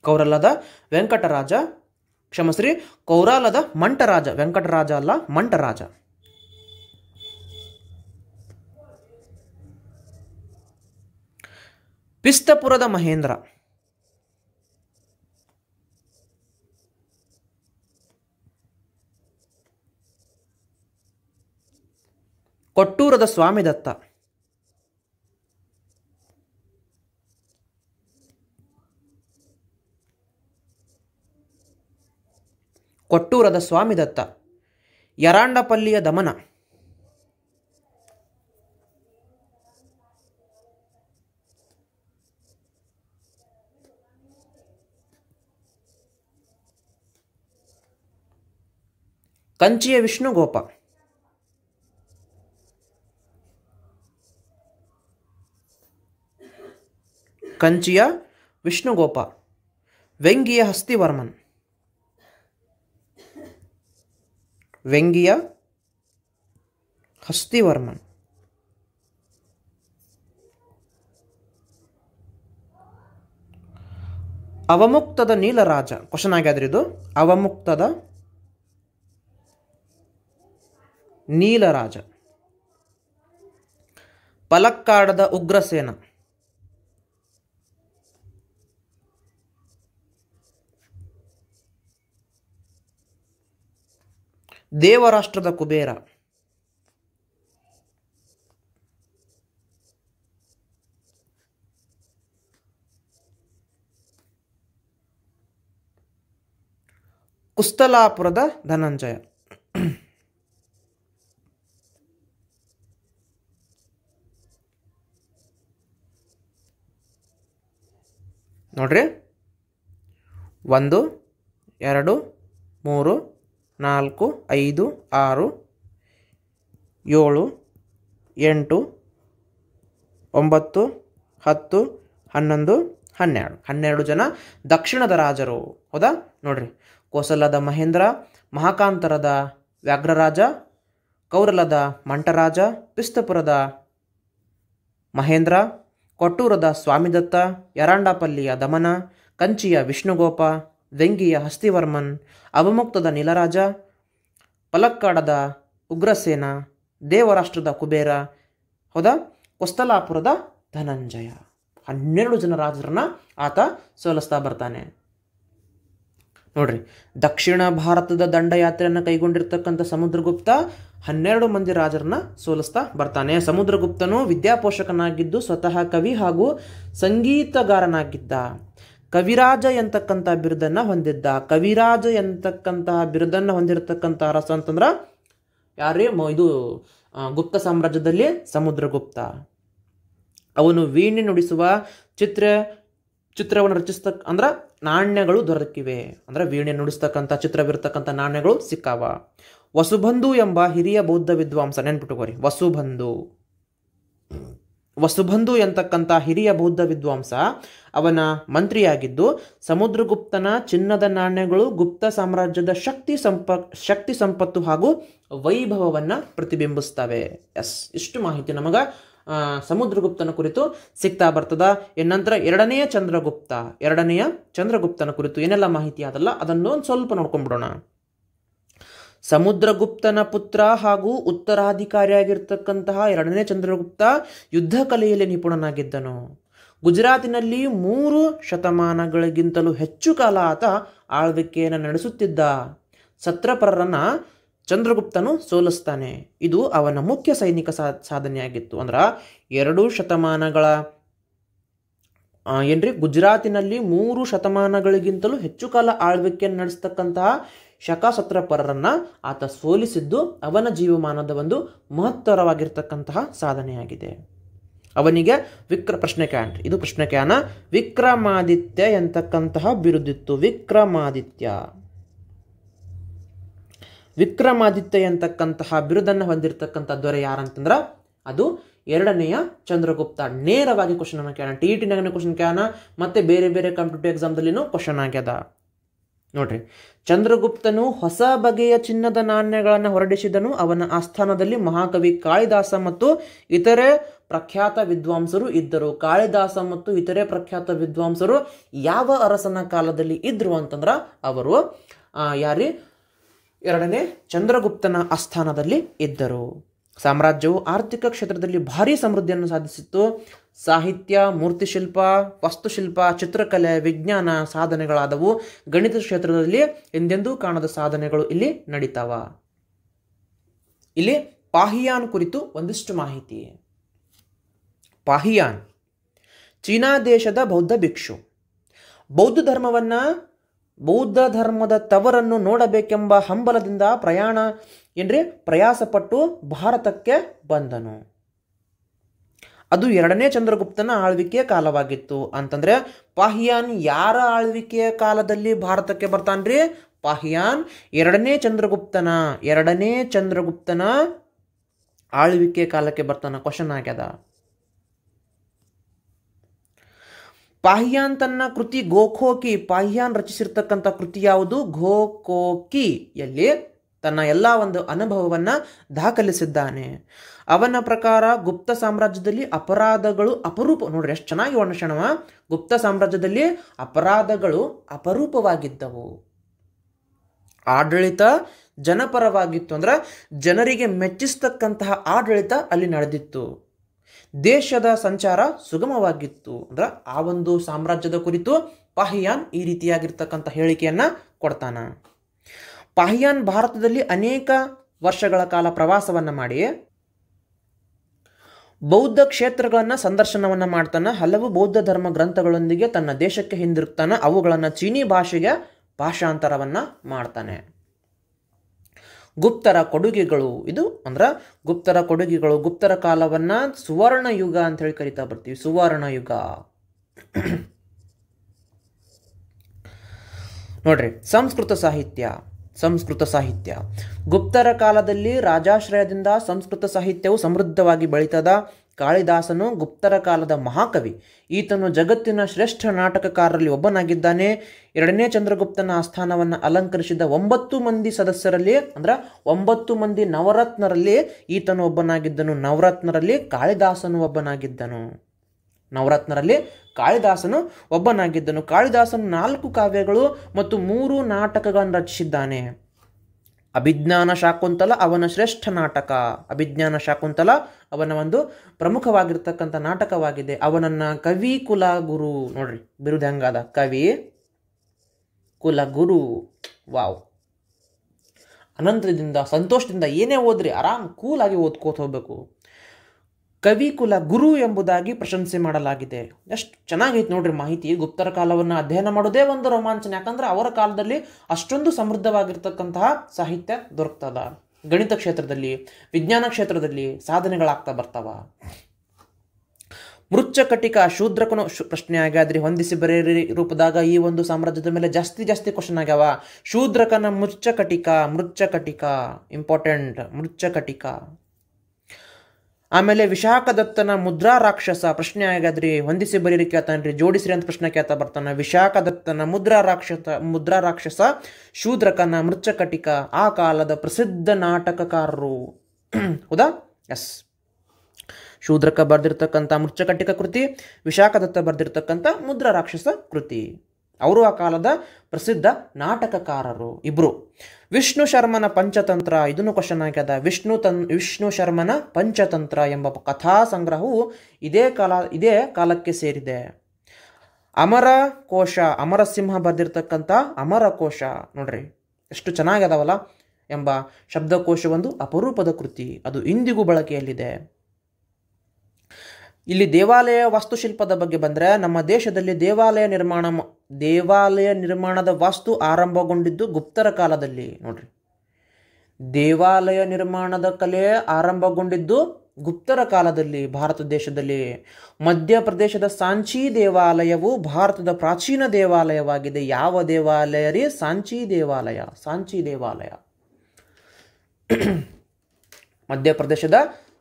ಕೌರಲದ ವೆಂಕಟರಾಜ, ಕ್ಷಮಶ್ರೀ, ಕೌರಾಲದ ಮಂಟರಾಜ, ವೆಂಕಟರಾಜ ಅಲ್ಲ ಮಂಟರಾಜ. ಪಿಸ್ತಪುರದ ಮಹೇಂದ್ರ, ಕೊಟ್ಟೂರದ ಸ್ವಾಮಿದತ್ತ, ಕೊಟ್ಟೂರದ ಸ್ವಾಮಿದತ್ತ. ಯರಾಂಡಪಲ್ಲಿಯ ದಮನ, ಕಂಚಿಯ ವಿಷ್ಣುಗೋಪ, ಕಂಚಿಯ ವಿಷ್ಣುಗೋಪ. ವೆಂಗಿಯ ಹಸ್ತಿವರ್ಮನ್, ವೆಂಗಿಯ ಹಸ್ತಿವರ್ಮನ್. ಅವಮುಕ್ತದ ನೀಲರಾಜ. ಕ್ವಶನ್ ಆಗ್ಯಾದ್ರಿ ಇದು. ಅವಮುಕ್ತದ ನೀಲರಾಜ. ಪಲಕ್ಕಾಡದ ಉಗ್ರಸೇನ, ದೇವರಾಷ್ಟ್ರದ ಕುಬೇರ, ಕುಸ್ತಲಾಪುರದ ಧನಂಜಯ. ನೋಡ್ರಿ, 1 2 3 4 5 6 7 8 9 10 11 12 12 ಜನ ದಕ್ಷಿಣದ ರಾಜರು. ಹೌದಾ? ನೋಡ್ರಿ, ಕೋಸಲದ ಮಹೇಂದ್ರ, ಮಹಾಕಾಂತರದ ವ್ಯಾಘ್ರರಾಜ, ಕೌರಲದ ಮಂಟರಾಜ, ಪಿಸ್ತಪುರದ ಮಹೇಂದ್ರ, ಕೊಟ್ಟೂರದ ಸ್ವಾಮಿದತ್ತ, ಯರಾಂಡಪಲ್ಲಿಯ ದಮನ, ಕಂಚಿಯ ವಿಷ್ಣುಗೋಪ, ವೆಂಗಿಯ ಹಸ್ತಿವರ್ಮನ್, ಅವಮುಕ್ತದ ನೀಲರಾಜ, ಪಲಕ್ಕಾಡದ ಉಗ್ರಸೇನ, ದೇವರಾಷ್ಟ್ರದ ಕುಬೇರ, ಹೌದಾ, ಕೊಸ್ತಲಾಪುರದ ಧನಂಜಯ. 12 ಜನ ರಾಜರನ್ನ ಆತ ಸೋಲಿಸ್ತಾ ಬರ್ತಾನೆ. ನೋಡ್ರಿ, ದಕ್ಷಿಣ ಭಾರತದ ದಂಡಯಾತ್ರೆಯನ್ನು ಕೈಗೊಂಡಿರ್ತಕ್ಕಂಥ ಸಮುದ್ರಗುಪ್ತ 12 ಮಂದಿ ರಾಜರನ್ನ ಸೋಲಿಸ್ತಾ ಬರ್ತಾನೆ. ಸಮುದ್ರಗುಪ್ತನು ವಿದ್ಯಾಪೋಷಕನಾಗಿದ್ದು ಸ್ವತಃ ಕವಿ ಹಾಗೂ ಸಂಗೀತಗಾರನಾಗಿದ್ದ. ಕವಿರಾಜ ಎಂತಕ್ಕಂಥ ಬಿರುದನ್ನು ಹೊಂದಿದ್ದ. ಕವಿರಾಜ ಎಂತಕ್ಕಂತಹ ಬಿರುದನ್ನು ಹೊಂದಿರತಕ್ಕಂಥ ಅರಸ ಅಂತಂದ್ರೆ ಯಾರೇ ಇದು ಗುಪ್ತ ಸಾಮ್ರಾಜ್ಯದಲ್ಲಿ ಸಮುದ್ರಗುಪ್ತ. ಅವನು ವೀಣೆ ನುಡಿಸುವ ಚಿತ್ರವನ್ನು ಅಂದ್ರೆ ನಾಣ್ಯಗಳು ದೊರಕಿವೆ, ಅಂದ್ರೆ ವೀಣೆ ನುಡಿಸ್ತಕ್ಕಂಥ ಚಿತ್ರವಿರ್ತಕ್ಕಂಥ ನಾಣ್ಯಗಳು ಸಿಕ್ಕಾವ. ವಸುಬಂಧು ಎಂಬ ಹಿರಿಯ ಬೌದ್ಧ ವಿದ್ವಾಂಸ, ನೆನ್ಪಿಟ್ಟುಕೋರಿ, ವಸುಬಂಧು ಎಂತಕ್ಕಂಥ ಹಿರಿಯ ಬೌದ್ಧ ವಿದ್ವಾಂಸ ಅವನ ಮಂತ್ರಿಯಾಗಿದ್ದು ಸಮುದ್ರಗುಪ್ತನ ಚಿನ್ನದ ನಾಣ್ಯಗಳು ಗುಪ್ತ ಸಾಮ್ರಾಜ್ಯದ ಶಕ್ತಿ ಸಂಪತ್ತು ಹಾಗೂ ವೈಭವವನ್ನು ಪ್ರತಿಬಿಂಬಿಸ್ತವೆ. ಇಷ್ಟು ಮಾಹಿತಿ ನಮಗ ಸಮುದ್ರಗುಪ್ತನ ಕುರಿತು ಸಿಗ್ತಾ ಬರ್ತದ. ನಂತರ ಎರಡನೆಯ ಚಂದ್ರಗುಪ್ತನ ಕುರಿತು ಏನೆಲ್ಲ ಮಾಹಿತಿ ಆದಲ್ಲ ಅದನ್ನು ಒಂದು ಸ್ವಲ್ಪ ನೋಡ್ಕೊಂಡ್ಬಿಡೋಣ. ಸಮುದ್ರಗುಪ್ತನ ಪುತ್ರ ಹಾಗೂ ಉತ್ತರಾಧಿಕಾರಿಯಾಗಿರ್ತಕ್ಕಂತಹ ಎರಡನೇ ಚಂದ್ರಗುಪ್ತ ಯುದ್ಧ ಕಲೆಯಲ್ಲಿ ನಿಪುಣನಾಗಿದ್ದನು. ಗುಜರಾತಿನಲ್ಲಿ 3 ಶತಮಾನಗಳಿಗಿಂತಲೂ ಹೆಚ್ಚು ಕಾಲ ಆತ ಆಳ್ವಿಕೆಯನ್ನು ನಡೆಸುತ್ತಿದ್ದ. ಸತ್ರಪರರನ್ನ ಚಂದ್ರಗುಪ್ತನು ಸೋಲಿಸ್ತಾನೆ. ಇದು ಅವನ ಮುಖ್ಯ ಸೈನಿಕ ಸಾಧನೆಯಾಗಿತ್ತು. ಅಂದ್ರೆ 2 ಶತಮಾನಗಳ ಗುಜರಾತಿನಲ್ಲಿ 3 ಶತಮಾನಗಳಿಗಿಂತಲೂ ಹೆಚ್ಚು ಕಾಲ ಆಳ್ವಿಕೆಯನ್ನು ನಡೆಸ್ತಕ್ಕಂತಹ ಶಕಸತ್ರಪರರನ್ನ ಆತ ಸೋಲಿಸಿದ್ದು ಅವನ ಜೀವಮಾನದ ಒಂದು ಮಹತ್ತರವಾಗಿರ್ತಕ್ಕಂತಹ ಸಾಧನೆಯಾಗಿದೆ. ಅವನಿಗೆ ಇದು ಪ್ರಶ್ನೆಕ್ಯಾನ ವಿಕ್ರಮಾದಿತ್ಯ ಎಂತಕ್ಕಂತಹ ಬಿರುದಿತ್ತು. ವಿಕ್ರಮಾದಿತ್ಯ ಎಂತಕ್ಕಂತಹ ಬಿರುದನ್ನು ಹೊಂದಿರತಕ್ಕಂಥ ದೊರೆ ಯಾರಂತಂದ್ರ ಅದು ಎರಡನೆಯ ಚಂದ್ರಗುಪ್ತ. ನೇರವಾಗಿ ಕ್ವಶನ್ ಅನ್ನ ಕೇಳೋಣ. TET ಕ್ವಶನ್ ಕೇಳೋಣ, ಮತ್ತೆ ಬೇರೆ ಬೇರೆ ಕಾಂಪಿಟೇಟಿವ್ ಎಕ್ಸಾಮ್ದಲ್ಲಿನೂ ಕ್ವಶನ್ ಆಗ್ಯದ. ನೋಡ್ರಿ, ಚಂದ್ರಗುಪ್ತನು ಹೊಸ ಬಗೆಯ ಚಿನ್ನದ ನಾಣ್ಯಗಳನ್ನು ಹೊರಡಿಸಿದನು. ಅವನ ಆಸ್ಥಾನದಲ್ಲಿ ಮಹಾಕವಿ ಕಾಳಿದಾಸ ಮತ್ತು ಇತರೆ ಪ್ರಖ್ಯಾತ ವಿದ್ವಾಂಸರು ಇದ್ದರು. ಕಾಳಿದಾಸ ಮತ್ತು ಇತರೆ ಪ್ರಖ್ಯಾತ ವಿದ್ವಾಂಸರು ಯಾವ ಅರಸನ ಕಾಲದಲ್ಲಿ ಇದ್ರು ಅಂತಂದ್ರ ಅವರು ಎರಡನೇ ಚಂದ್ರಗುಪ್ತನ ಆಸ್ಥಾನದಲ್ಲಿ ಇದ್ದರು. ಸಾಮ್ರಾಜ್ಯವು ಆರ್ಥಿಕ ಕ್ಷೇತ್ರದಲ್ಲಿ ಭಾರೀ ಸಮೃದ್ಧಿಯನ್ನು ಸಾಧಿಸಿತ್ತು. ಸಾಹಿತ್ಯ, ಮೂರ್ತಿಶಿಲ್ಪ, ವಾಸ್ತುಶಿಲ್ಪ, ಚಿತ್ರಕಲೆ, ವಿಜ್ಞಾನ ಸಾಧನೆಗಳಾದವು. ಗಣಿತ ಕ್ಷೇತ್ರದಲ್ಲಿ ಎಂದೆಂದೂ ಕಾಣದ ಸಾಧನೆಗಳು ಇಲ್ಲಿ ನಡೀತಾವ. ಇಲ್ಲಿ ಪಾಹಿಯಾನ್ ಕುರಿತು ಒಂದಿಷ್ಟು ಮಾಹಿತಿ. ಪಾಹಿಯಾನ್ ಚೀನಾ ದೇಶದ ಬೌದ್ಧ ಭಿಕ್ಷು. ಬೌದ್ಧ ಧರ್ಮದ ತವರನ್ನು ನೋಡಬೇಕೆಂಬ ಹಂಬಲದಿಂದ ಪ್ರಯಾಸಪಟ್ಟು ಭಾರತಕ್ಕೆ ಬಂದನು. ಅದು ಎರಡನೇ ಚಂದ್ರಗುಪ್ತನ ಆಳ್ವಿಕೆಯ ಕಾಲವಾಗಿತ್ತು. ಅಂತಂದ್ರೆ ಪಾಹಿಯಾನ್ ಯಾರ ಆಳ್ವಿಕೆಯ ಕಾಲದಲ್ಲಿ ಭಾರತಕ್ಕೆ ಬರ್ತಾನ್ರಿ? ಪಾಹಿಯಾನ್ ಎರಡನೇ ಚಂದ್ರಗುಪ್ತನ ಆಳ್ವಿಕೆ ಕಾಲಕ್ಕೆ ಬರ್ತಾನ. ಕ್ವಶನ್ ಆಗ್ಯದ. ಪಾಹಿಯಾನ್ ತನ್ನ ಕೃತಿ ಗೋಖೋಕಿ, ಪಾಹಿಯಾನ್ ರಚಿಸಿರ್ತಕ್ಕಂಥ ಕೃತಿ ಯಾವುದು? ಗೋಖೋಕಿಯಲ್ಲಿ ತನ್ನ ಎಲ್ಲ ಒಂದು ಅನುಭವವನ್ನ ದಾಖಲಿಸಿದ್ದಾನೆ. ಅವನ ಪ್ರಕಾರ ಗುಪ್ತ ಸಾಮ್ರಾಜ್ಯದಲ್ಲಿ ಅಪರಾಧಗಳು ಅಪರೂಪ. ನೋಡ್ರಿ ಎಷ್ಟು ಚೆನ್ನಾಗಿ ವರ್ಣಿಸೋಣ. ಗುಪ್ತ ಸಾಮ್ರಾಜ್ಯದಲ್ಲಿ ಅಪರಾಧಗಳು ಅಪರೂಪವಾಗಿದ್ದವು. ಆಡಳಿತ ಜನಪರವಾಗಿತ್ತು. ಅಂದ್ರೆ ಜನರಿಗೆ ಮೆಚ್ಚಿಸ್ತಕ್ಕಂತಹ ಆಡಳಿತ ಅಲ್ಲಿ ನಡೆದಿತ್ತು. ದೇಶದ ಸಂಚಾರ ಸುಗಮವಾಗಿತ್ತು. ಅಂದ್ರೆ ಆ ಒಂದು ಸಾಮ್ರಾಜ್ಯದ ಕುರಿತು ಪಾಹಿಯಾನ್ ಈ ರೀತಿಯಾಗಿರ್ತಕ್ಕಂಥ ಹೇಳಿಕೆಯನ್ನ ಕೊಡ್ತಾನ. ಪಾಹಿಯಾನ್ ಭಾರತದಲ್ಲಿ ಅನೇಕ ವರ್ಷಗಳ ಕಾಲ ಪ್ರವಾಸವನ್ನ ಮಾಡಿ ಬೌದ್ಧ ಕ್ಷೇತ್ರಗಳನ್ನ ಸಂದರ್ಶನವನ್ನ ಮಾಡ್ತಾನ. ಹಲವು ಬೌದ್ಧ ಧರ್ಮ ಗ್ರಂಥಗಳೊಂದಿಗೆ ತನ್ನ ದೇಶಕ್ಕೆ ಹಿಂದಿರುಗ್ತಾನ. ಅವುಗಳನ್ನ ಚೀನಿ ಭಾಷೆಗೆ ಭಾಷಾಂತರವನ್ನ ಮಾಡ್ತಾನೆ. ಗುಪ್ತರ ಕೊಡುಗೆಗಳು. ಗುಪ್ತರ ಕಾಲವನ್ನ ಸುವರ್ಣ ಯುಗ ಅಂತ ಹೇಳಿ ಕರಿತಾ ಬರ್ತೀವಿ. ಸುವರ್ಣ ಯುಗ. ನೋಡ್ರಿ, ಸಂಸ್ಕೃತ ಸಾಹಿತ್ಯ. ಗುಪ್ತರ ಕಾಲದಲ್ಲಿ ರಾಜಾಶ್ರಯದಿಂದ ಸಂಸ್ಕೃತ ಸಾಹಿತ್ಯವು ಸಮೃದ್ಧವಾಗಿ ಬೆಳೀತದ. ಕಾಳಿದಾಸನು ಗುಪ್ತರ ಕಾಲದ ಮಹಾಕವಿ. ಈತನು ಜಗತ್ತಿನ ಶ್ರೇಷ್ಠ ನಾಟಕಕಾರರಲ್ಲಿ ಒಬ್ಬನಾಗಿದ್ದಾನೆ. ಎರಡನೇ ಚಂದ್ರಗುಪ್ತನ ಆಸ್ಥಾನವನ್ನು ಅಲಂಕರಿಸಿದ 9 ಮಂದಿ ಸದಸ್ಯರಲ್ಲಿ 9 ಮಂದಿ ನವರತ್ನರಲ್ಲಿ ಈತನು ಒಬ್ಬನಾಗಿದ್ದನು. ನವರತ್ನರಲ್ಲಿ ಕಾಳಿದಾಸನು ಒಬ್ಬನಾಗಿದ್ದನು. ಕಾಳಿದಾಸನು 4 ಕಾವ್ಯಗಳು ಮತ್ತು 3 ನಾಟಕಗಳನ್ನು ರಚಿಸಿದ್ದಾನೆ. ಅಭಿಜ್ಞಾನ ಶಾಕುಂತಲ ಅವನ ಶ್ರೇಷ್ಠ ನಾಟಕ. ಅಭಿಜ್ಞಾನ ಶಾಕುಂತಲ ಅವನ ಒಂದು ಪ್ರಮುಖವಾಗಿರ್ತಕ್ಕಂಥ ನಾಟಕವಾಗಿದೆ. ಅವನನ್ನ ಕವಿ ಕುಲಗುರು. ನೋಡ್ರಿ ಬಿರುದು ಹೆಂಗಾದ, ಕವಿ ಕುಲಗುರು. ವಾವ್. ಅನಂತದಿಂದ ಸಂತೋಷದಿಂದ ಏನೇ ಓದ್ರಿ ಆರಾಮ್ ಕೂಲ್ ಆಗಿ ಓದ್ಕೋತ ಹೋಗ್ಬೇಕು. ಕವಿ ಕುಲ ಗುರು ಎಂಬುದಾಗಿ ಪ್ರಶಂಸೆ ಮಾಡಲಾಗಿದೆ. ಎಷ್ಟು ಚೆನ್ನಾಗೈತೆ ನೋಡ್ರಿ ಮಾಹಿತಿ. ಗುಪ್ತರ ಕಾಲವನ್ನು ಅಧ್ಯಯನ ಮಾಡೋದೇ ಒಂದು ರೋಮಾಂಚನ. ಯಾಕಂದ್ರೆ ಅವರ ಕಾಲದಲ್ಲಿ ಅಷ್ಟೊಂದು ಸಮೃದ್ಧವಾಗಿರ್ತಕ್ಕಂತಹ ಸಾಹಿತ್ಯ ದೊರಕ್ತದ. ಗಣಿತ ಕ್ಷೇತ್ರದಲ್ಲಿ, ವಿಜ್ಞಾನ ಕ್ಷೇತ್ರದಲ್ಲಿ ಸಾಧನೆಗಳಾಗ್ತಾ ಬರ್ತಾವ. ಮೃಚ್ಛಕಟಿಕ ಶೂದ್ರಕನು ಪ್ರಶ್ನೆ ಆಗ್ಯಾದ್ರಿ, ಹೊಂದಿಸಿ ಬರೆಯಿರಿ ರೂಪದಾಗ ಈ ಒಂದು ಸಾಮ್ರಾಜ್ಯದ ಮೇಲೆ ಜಾಸ್ತಿ ಕ್ವಶನ್ ಆಗ್ಯಾವ. ಶೂದ್ರಕನ ಮೃಚ್ಛಕಟಿಕ ಇಂಪಾರ್ಟೆಂಟ್, ಮೃಚ್ಛಕಟಿಕ. ಆಮೇಲೆ ವಿಶಾಖದತ್ತನ ಮುದ್ರಾ ರಾಕ್ಷಸ ಪ್ರಶ್ನೆ ಆಗ್ಯಾದ್ರಿ, ಹೊಂದಿಸಿ ಬರೀರಿ ಕೇಳ್ತಾನ್ರಿ, ಜೋಡಿಸ್ರಿ ಅಂತ ಪ್ರಶ್ನೆ ಕೇಳ್ತಾ ಬರ್ತಾನ. ವಿಶಾಖದತ್ತನ ಮುದ್ರಾ ರಾಕ್ಷಸ, ಶೂದ್ರಕನ ಮೃಚ್ಛಕಟಿಕ ಆ ಕಾಲದ ಪ್ರಸಿದ್ಧ ನಾಟಕಕಾರರು. ಹೌದಾ? ಎಸ್. ಶೂದ್ರಕ ಬರೆದಿರ್ತಕ್ಕಂಥ ಮೃಚ್ಛಕಟಿಕ ಕೃತಿ, ವಿಶಾಖದತ್ತ ಬರೆದಿರ್ತಕ್ಕಂಥ ಮುದ್ರಾ ರಾಕ್ಷಸ ಕೃತಿ. ಅವರು ಆ ಕಾಲದ ಪ್ರಸಿದ್ಧ ನಾಟಕಕಾರರು ಇಬ್ರು. ವಿಷ್ಣು ಶರ್ಮನ ಪಂಚತಂತ್ರ, ಇದನ್ನು ಕ್ವಶನ್ ಆಗ್ಯದ. ವಿಷ್ಣು ಶರ್ಮನ ಪಂಚತಂತ್ರ ಎಂಬ ಕಥಾ ಸಂಗ್ರಹವು ಇದೇ ಕಾಲಕ್ಕೆ ಸೇರಿದೆ. ಅಮರಕೋಶ, ಅಮರಸಿಂಹ ಬರೆದಿರ್ತಕ್ಕಂಥ ಅಮರಕೋಶ ನೋಡ್ರಿ ಎಷ್ಟು ಚೆನ್ನಾಗದವಲ್ಲ ಎಂಬ ಶಬ್ದಕೋಶ ಒಂದು ಅಪರೂಪದ ಕೃತಿ, ಅದು ಇಂದಿಗೂ ಬಳಕೆಯಲ್ಲಿದೆ. ಇಲ್ಲಿ ದೇವಾಲಯ ವಾಸ್ತುಶಿಲ್ಪದ ಬಗ್ಗೆ ಬಂದರೆ, ನಮ್ಮ ದೇಶದಲ್ಲಿ ದೇವಾಲಯ ನಿರ್ಮಾಣದ ವಾಸ್ತು ಆರಂಭಗೊಂಡಿದ್ದು ಗುಪ್ತರ ಕಾಲದಲ್ಲಿ. ನೋಡ್ರಿ, ದೇವಾಲಯ ನಿರ್ಮಾಣದ ಕಲೆ ಆರಂಭಗೊಂಡಿದ್ದು ಗುಪ್ತರ ಕಾಲದಲ್ಲಿ ಭಾರತ ದೇಶದಲ್ಲಿ. ಮಧ್ಯಪ್ರದೇಶದ ಸಾಂಚಿ ದೇವಾಲಯವು ಭಾರತದ ಪ್ರಾಚೀನ ದೇವಾಲಯವಾಗಿದೆ. ಯಾವ ದೇವಾಲಯ ರೀ? ಸಾಂಚಿ ದೇವಾಲಯ. ಮಧ್ಯಪ್ರದೇಶದ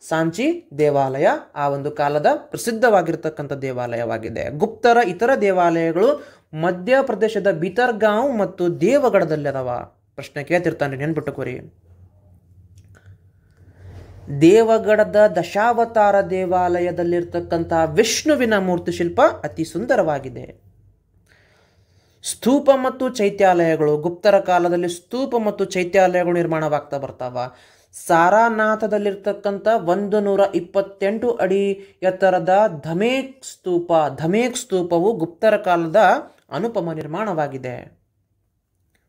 ಸಾಂಚಿ ದೇವಾಲಯ ಆ ಒಂದು ಕಾಲದ ಪ್ರಸಿದ್ಧವಾಗಿರ್ತಕ್ಕಂಥ ದೇವಾಲಯವಾಗಿದೆ. ಗುಪ್ತರ ಇತರ ದೇವಾಲಯಗಳು ಮಧ್ಯಪ್ರದೇಶದ ಬಿತರ್ಗಾಂವ್ ಮತ್ತು ದೇವಗಢದಲ್ಲಿ ಅದಾವ. ಪ್ರಶ್ನೆ ಕೇಳ್ತಿರ್ತಾನೆ, ನೆನ್ಬಿಟ್ಟುಕೋರಿ. ದೇವಗಢದ ದಶಾವತಾರ ದೇವಾಲಯದಲ್ಲಿರ್ತಕ್ಕಂಥ ವಿಷ್ಣುವಿನ ಮೂರ್ತಿ ಶಿಲ್ಪ ಅತಿ ಸುಂದರವಾಗಿದೆ. ಸ್ತೂಪ ಮತ್ತು ಚೈತ್ಯಾಲಯಗಳು, ಗುಪ್ತರ ಕಾಲದಲ್ಲಿ ಸ್ತೂಪ ಮತ್ತು ಚೈತ್ಯಾಲಯಗಳು ನಿರ್ಮಾಣವಾಗ್ತಾ ಬರ್ತಾವ. ಸಾರಾನಾಥದಲ್ಲಿರ್ತಕ್ಕಂಥ 128 ಅಡಿ ಎತ್ತರದ ಧಮೇಕ್ ಸ್ತೂಪವು ಗುಪ್ತರ ಕಾಲದ ಅನುಪಮ ನಿರ್ಮಾಣವಾಗಿದೆ.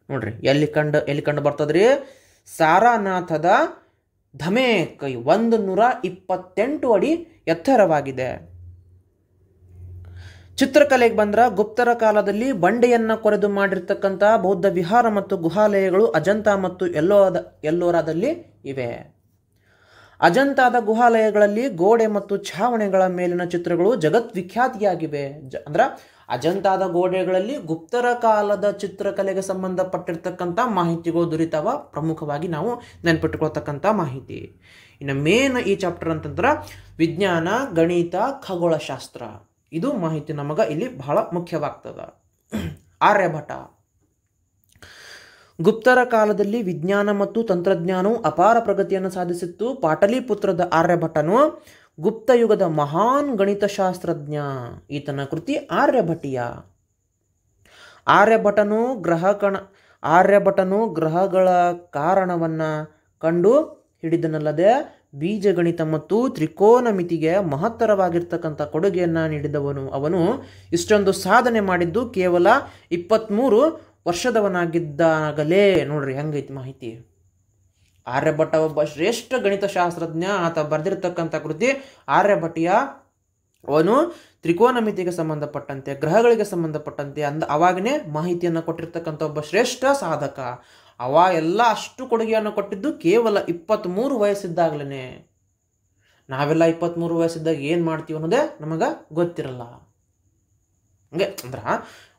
ನೋಡ್ರಿ, ಎಲ್ಲಿ ಕಂಡು ಬರ್ತದ್ರಿ? ಸಾರಾನಾಥದ ಧಮೇಕ್ 128 ಅಡಿ ಎತ್ತರವಾಗಿದೆ. ಚಿತ್ರಕಲೆಗೆ ಬಂದ್ರೆ, ಗುಪ್ತರ ಕಾಲದಲ್ಲಿ ಬಂಡೆಯನ್ನು ಕೊರೆದು ಮಾಡಿರ್ತಕ್ಕಂಥ ಬೌದ್ಧ ವಿಹಾರ ಮತ್ತು ಗುಹಾಲಯಗಳು ಅಜಂತ ಮತ್ತು ಎಲ್ಲೋರಾದಲ್ಲಿ ಇವೆ. ಅಜಂತಾದ ಗುಹಾಲಯಗಳಲ್ಲಿ ಗೋಡೆ ಮತ್ತು ಛಾವಣಿಗಳ ಮೇಲಿನ ಚಿತ್ರಗಳು ಜಗದ್ವಿಖ್ಯಾತಿಯಾಗಿವೆ. ಅಜಂತಾದ ಗೋಡೆಗಳಲ್ಲಿ ಗುಪ್ತರ ಕಾಲದ ಚಿತ್ರಕಲೆಗೆ ಸಂಬಂಧಪಟ್ಟಿರ್ತಕ್ಕಂಥ ಮಾಹಿತಿಗಳು ದೊರೀತಾವ. ಪ್ರಮುಖವಾಗಿ ನಾವು ನೆನ್ಪಿಟ್ಕೊಳ್ತಕ್ಕಂಥ ಮಾಹಿತಿ. ಇನ್ನು ಮೇನ್ ಈ ಚಾಪ್ಟರ್ ಅಂತಂದ್ರೆ ವಿಜ್ಞಾನ, ಗಣಿತ, ಖಗೋಳಶಾಸ್ತ್ರ, ಇದು ಮಾಹಿತಿ ನಮಗ ಇಲ್ಲಿ ಬಹಳ ಮುಖ್ಯವಾಗ್ತದ. ಆರ್ಯಭಟ. ಗುಪ್ತರ ಕಾಲದಲ್ಲಿ ವಿಜ್ಞಾನ ಮತ್ತು ತಂತ್ರಜ್ಞಾನವು ಅಪಾರ ಪ್ರಗತಿಯನ್ನು ಸಾಧಿಸಿತ್ತು. ಪಾಟಲಿಪುತ್ರದ ಆರ್ಯಭಟನು ಗುಪ್ತ ಯುಗದ ಮಹಾನ್ ಗಣಿತಶಾಸ್ತ್ರಜ್ಞ. ಈತನ ಕೃತಿ ಆರ್ಯಭಟೀಯ. ಆರ್ಯಭಟನು ಗ್ರಹಗಳ ಕಾರಣವನ್ನ ಕಂಡು ಹಿಡಿದನಲ್ಲದೆ ಬೀಜಗಣಿತ ಮತ್ತು ತ್ರಿಕೋನಮಿತಿಗೆ ಮಹತ್ತರವಾಗಿರ್ತಕ್ಕಂಥ ಕೊಡುಗೆಯನ್ನು ನೀಡಿದವನು. ಅವನು ಇಷ್ಟೊಂದು ಸಾಧನೆ ಮಾಡಿದ್ದು ಕೇವಲ 23 ವರ್ಷದವನಾಗಿದ್ದಾಗಲೇ. ನೋಡ್ರಿ ಹೆಂಗೈತಿ ಮಾಹಿತಿ. ಆರ್ಯಭಟ ಒಬ್ಬ ಶ್ರೇಷ್ಠ ಗಣಿತಶಾಸ್ತ್ರಜ್ಞ. ಆತ ಬರೆದಿರ್ತಕ್ಕಂಥ ಕೃತಿ ಆರ್ಯಭಟೀಯ. ಅವನು ತ್ರಿಕೋನಮಿತಿಗೆ ಸಂಬಂಧಪಟ್ಟಂತೆ, ಗ್ರಹಗಳಿಗೆ ಸಂಬಂಧಪಟ್ಟಂತೆ ಅವಾಗನೇ ಮಾಹಿತಿಯನ್ನು ಕೊಟ್ಟಿರ್ತಕ್ಕಂಥ ಒಬ್ಬ ಶ್ರೇಷ್ಠ ಸಾಧಕ. ಅವ ಎಲ್ಲ ಅಷ್ಟು ಕೊಡುಗೆಯನ್ನು ಕೊಟ್ಟಿದ್ದು ಕೇವಲ 23 ವಯಸ್ಸಿದ್ದಾಗಲೇ. ನಾವೆಲ್ಲ 23 ವಯಸ್ಸಿದ್ದಾಗ ಏನು ಮಾಡ್ತೀವಿ ಅನ್ನೋದೇ ನಮಗೆ ಗೊತ್ತಿರಲ್ಲ. ಹಂಗೆ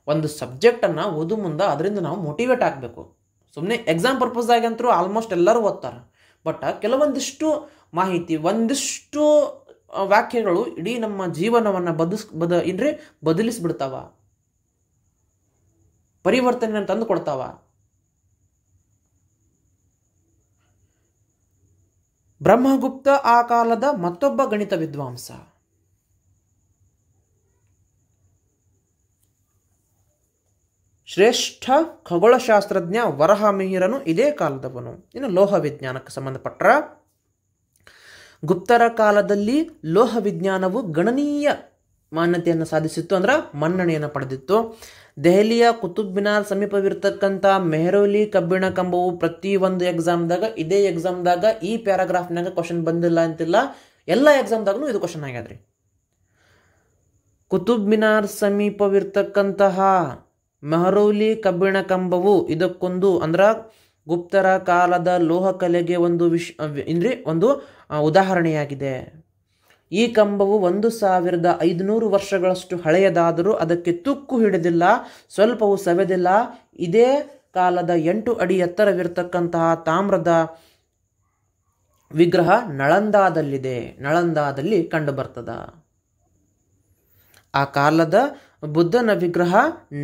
ಒಂದು ಸಬ್ಜೆಕ್ಟನ್ನು ಓದು ಮುಂದೆ ಅದರಿಂದ ನಾವು ಮೋಟಿವೇಟ್ ಆಗಬೇಕು. ಸುಮ್ಮನೆ ಎಕ್ಸಾಮ್ ಪರ್ಪಸ್ದಾಗಿ ಅಂತರೂ ಆಲ್ಮೋಸ್ಟ್ ಎಲ್ಲರೂ ಓದ್ತಾರೆ. ಬಟ್ ಕೆಲವೊಂದಿಷ್ಟು ಮಾಹಿತಿ, ಒಂದಿಷ್ಟು ವಾಕ್ಯಗಳು ಇಡೀ ನಮ್ಮ ಜೀವನವನ್ನು ಬದಲಿಸ್ಬಿಡ್ತಾವ, ಪರಿವರ್ತನೆಯನ್ನು ತಂದು ಕೊಡ್ತಾವ. ಬ್ರಹ್ಮಗುಪ್ತ ಆ ಕಾಲದ ಮತ್ತೊಬ್ಬ ಗಣಿತ ವಿದ್ವಾಂಸ. ಶ್ರೇಷ್ಠ ಖಗೋಳಶಾಸ್ತ್ರಜ್ಞ ವರಹಮಿಹಿರನು ಇದೇ ಕಾಲದವನು. ಇನ್ನು ಲೋಹ ವಿಜ್ಞಾನಕ್ಕೆ ಸಂಬಂಧಪಟ್ಟ ಗುಪ್ತರ ಕಾಲದಲ್ಲಿ ಲೋಹ ವಿಜ್ಞಾನವು ಗಣನೀಯ ಮಾನ್ಯತೆಯನ್ನು ಸಾಧಿಸಿತ್ತು, ಮನ್ನಣೆಯನ್ನು ಪಡೆದಿತ್ತು. ದೆಹಲಿಯ ಕುತುಬ್ ಮಿನಾರ್ ಸಮೀಪವಿರ್ತಕ್ಕಂಥ ಮೆಹರೌಲಿ ಕಬ್ಬಿಣ ಕಂಬವು ಪ್ರತಿಯೊಂದು ಎಕ್ಸಾಮ್ದಾಗ, ಇದೇ ಎಕ್ಸಾಮ್ದಾಗ ಈ ಪ್ಯಾರಾಗ್ರಾಫ್ನಾಗ ಕ್ವಶನ್ ಬಂದಿಲ್ಲ ಅಂತಿಲ್ಲ, ಎಲ್ಲ ಎಕ್ಸಾಮ್ದಾಗೂ ಇದು ಕ್ವಶನ್ ಆಗ್ಯಾದ್ರಿ. ಕುತುಬ್ ಮಿನಾರ್ ಸಮೀಪವಿರ್ತಕ್ಕಂತಹ ಮೆಹರೌಲಿ ಕಬ್ಬಿಣ ಕಂಬವು ಇದಕ್ಕೊಂದು ಗುಪ್ತರ ಕಾಲದ ಲೋಹ ಕಲೆಗೆ ಒಂದು ಉದಾಹರಣೆಯಾಗಿದೆ. ಈ ಕಂಬವು 1500 ವರ್ಷಗಳಷ್ಟು ಹಳೆಯದಾದರೂ ಅದಕ್ಕೆ ತುಕ್ಕು ಹಿಡಿದಿಲ್ಲ, ಸ್ವಲ್ಪವೂ ಸವೆದಿಲ್ಲ. ಇದೇ ಕಾಲದ 8 ಅಡಿ ಎತ್ತರವಿರತಕ್ಕಂತಹ ತಾಮ್ರದ ವಿಗ್ರಹ ನಳಂದಾದಲ್ಲಿ ಕಂಡುಬರ್ತದ. ಆ ಕಾಲದ ಬುದ್ಧನ ವಿಗ್ರಹ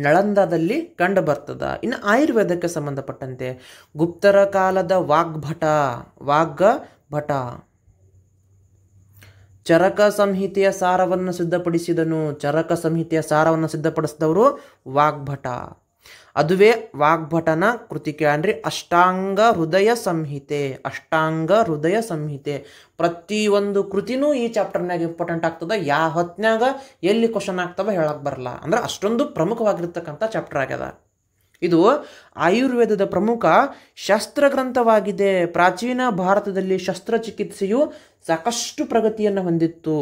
ನಳಂದಾದಲ್ಲಿ ಕಂಡುಬರ್ತದ. ಇನ್ನು ಆಯುರ್ವೇದಕ್ಕೆ ಸಂಬಂಧಪಟ್ಟಂತೆ ಗುಪ್ತರ ಕಾಲದ ವಾಗ್ಭಟ ಚರಕ ಸಂಹಿತೆಯ ಸಾರವನ್ನು ಸಿದ್ಧಪಡಿಸಿದವರು ವಾಗ್ಭಟ. ಅದುವೇ ವಾಗ್ಭಟನ ಕೃತಿಕೆ ಅಂದ್ರೆ ಅಷ್ಟಾಂಗ ಹೃದಯ ಸಂಹಿತೆ. ಪ್ರತಿಯೊಂದು ಕೃತಿನೂ ಈ ಚಾಪ್ಟರ್ನಾಗ ಇಂಪಾರ್ಟೆಂಟ್ ಆಗ್ತದ. ಯಾವ ಹೊತ್ನಾಗ ಎಲ್ಲಿ ಕ್ವಶನ್ ಆಗ್ತವ ಹೇಳಕ್ ಬರಲ್ಲ, ಅಂದ್ರೆ ಅಷ್ಟೊಂದು ಪ್ರಮುಖವಾಗಿರ್ತಕ್ಕಂಥ ಚಾಪ್ಟರ್ ಆಗ್ಯದ. ಇದು ಆಯುರ್ವೇದದ ಪ್ರಮುಖ ಶಸ್ತ್ರಗ್ರಂಥವಾಗಿದೆ. ಪ್ರಾಚೀನ ಭಾರತದಲ್ಲಿ ಶಸ್ತ್ರಚಿಕಿತ್ಸೆಯು ಸಾಕಷ್ಟು ಪ್ರಗತಿಯನ್ನು ಹೊಂದಿತ್ತು.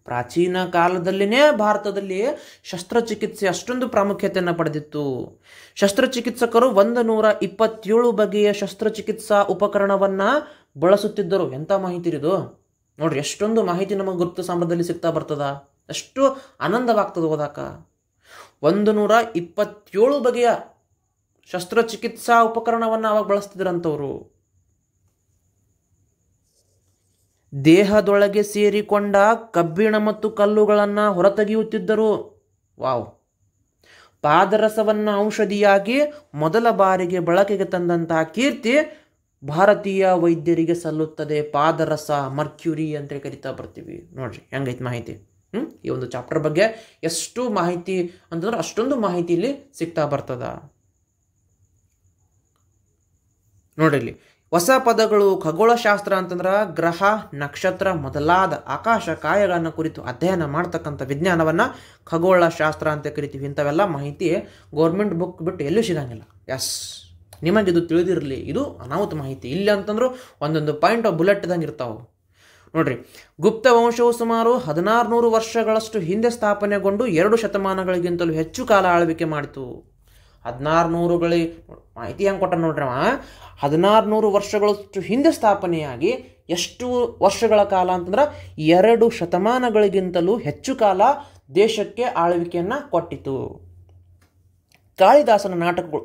ಪ್ರಾಚೀನ ಕಾಲದಲ್ಲಿನೇ ಭಾರತದಲ್ಲಿ ಶಸ್ತ್ರಚಿಕಿತ್ಸೆ ಅಷ್ಟೊಂದು ಪ್ರಾಮುಖ್ಯತೆಯನ್ನು ಪಡೆದಿತ್ತು. ಶಸ್ತ್ರಚಿಕಿತ್ಸಕರು 127 ಬಗೆಯ ಶಸ್ತ್ರಚಿಕಿತ್ಸಾ ಉಪಕರಣವನ್ನ ಬಳಸುತ್ತಿದ್ದರು. ಎಂಥ ಮಾಹಿತಿ ಇದು ನೋಡ್ರಿ, ಎಷ್ಟೊಂದು ಮಾಹಿತಿ ನಮಗೆ ಗುಪ್ತ ಸಾಮ್ರಾಜ್ಯದಲ್ಲಿ ಸಿಗ್ತಾ ಬರ್ತದ. ಅಷ್ಟು ಆನಂದವಾಗ್ತದೆ ಓದಾಕ. 127 ಬಗೆಯ ಶಸ್ತ್ರಚಿಕಿತ್ಸಾ ಉಪಕರಣವನ್ನು ಅವಾಗ ಬಳಸ್ತಿದ್ರಂಥವ್ರು. ದೇಹದೊಳಗೆ ಸೇರಿಕೊಂಡ ಕಬ್ಬಿಣ ಮತ್ತು ಕಲ್ಲುಗಳನ್ನು ಹೊರತೆಗೆಯುತ್ತಿದ್ದರು. ವಾವ್. ಪಾದರಸವನ್ನು ಔಷಧಿಯಾಗಿ ಮೊದಲ ಬಾರಿಗೆ ಬಳಕೆಗೆ ತಂದಂತಹ ಕೀರ್ತಿ ಭಾರತೀಯ ವೈದ್ಯರಿಗೆ ಸಲ್ಲುತ್ತದೆ. ಪಾದರಸ, ಮರ್ಕ್ಯೂರಿ ಅಂತ ಕರಿತಾ ಬರ್ತೀವಿ. ನೋಡ್ರಿ ಹೆಂಗೈತಿ ಮಾಹಿತಿ. ಈ ಒಂದು ಚಾಪ್ಟರ್ ಬಗ್ಗೆ ಎಷ್ಟು ಮಾಹಿತಿ ಅಂತಂದ್ರೆ ಅಷ್ಟೊಂದು ಮಾಹಿತಿ ಇಲ್ಲಿ ಸಿಗ್ತಾ ಬರ್ತದ. ನೋಡ್ರಿ ಇಲ್ಲಿ ಹೊಸ ಪದಗಳು. ಖಗೋಳಶಾಸ್ತ್ರ ಅಂತಂದ್ರೆ ಗ್ರಹ, ನಕ್ಷತ್ರ ಮೊದಲಾದ ಆಕಾಶ ಕಾಯಗಳನ್ನು ಕುರಿತು ಅಧ್ಯಯನ ಮಾಡ್ತಕ್ಕಂಥ ವಿಜ್ಞಾನವನ್ನ ಖಗೋಳಶಾಸ್ತ್ರ ಅಂತ ಕರಿತೀವಿ. ಇಂಥವೆಲ್ಲ ಮಾಹಿತಿ ಗೌರ್ಮೆಂಟ್ ಬುಕ್ ಬಿಟ್ಟು ಎಲ್ಲೂ ಸಿಗಂಗಿಲ್ಲ. ನಿಮಗಿದು ತಿಳಿದಿರಲಿ, ಇದು ಅನಾಹುತ ಮಾಹಿತಿ. ಇಲ್ಲಿ ಅಂತಂದ್ರು ಒಂದೊಂದು ಪಾಯಿಂಟ್ ಬುಲೆಟ್ ಇದ್ದಂಗೆ ಇರ್ತಾವೆ. ನೋಡ್ರಿ, ಗುಪ್ತ ವಂಶವು ಸುಮಾರು 1600 ವರ್ಷಗಳಷ್ಟು ಹಿಂದೆ ಸ್ಥಾಪನೆಗೊಂಡು 2 ಶತಮಾನಗಳಿಗಿಂತಲೂ ಹೆಚ್ಚು ಕಾಲ ಆಳ್ವಿಕೆ ಮಾಡಿತು. 1600 ಮಾಹಿತಿ ಹೆಂಗೆ ಕೊಟ್ಟ ನೋಡ್ರಿ. 1600 ವರ್ಷಗಳಷ್ಟು ಹಿಂದೆ ಸ್ಥಾಪನೆಯಾಗಿ ಎಷ್ಟು ವರ್ಷಗಳ ಕಾಲ ಅಂತಂದ್ರೆ 2 ಶತಮಾನಗಳಿಗಿಂತಲೂ ಹೆಚ್ಚು ಕಾಲ ದೇಶಕ್ಕೆ ಆಳ್ವಿಕೆಯನ್ನ ಕೊಟ್ಟಿತು. ಕಾಳಿದಾಸನ ನಾಟಕಗಳು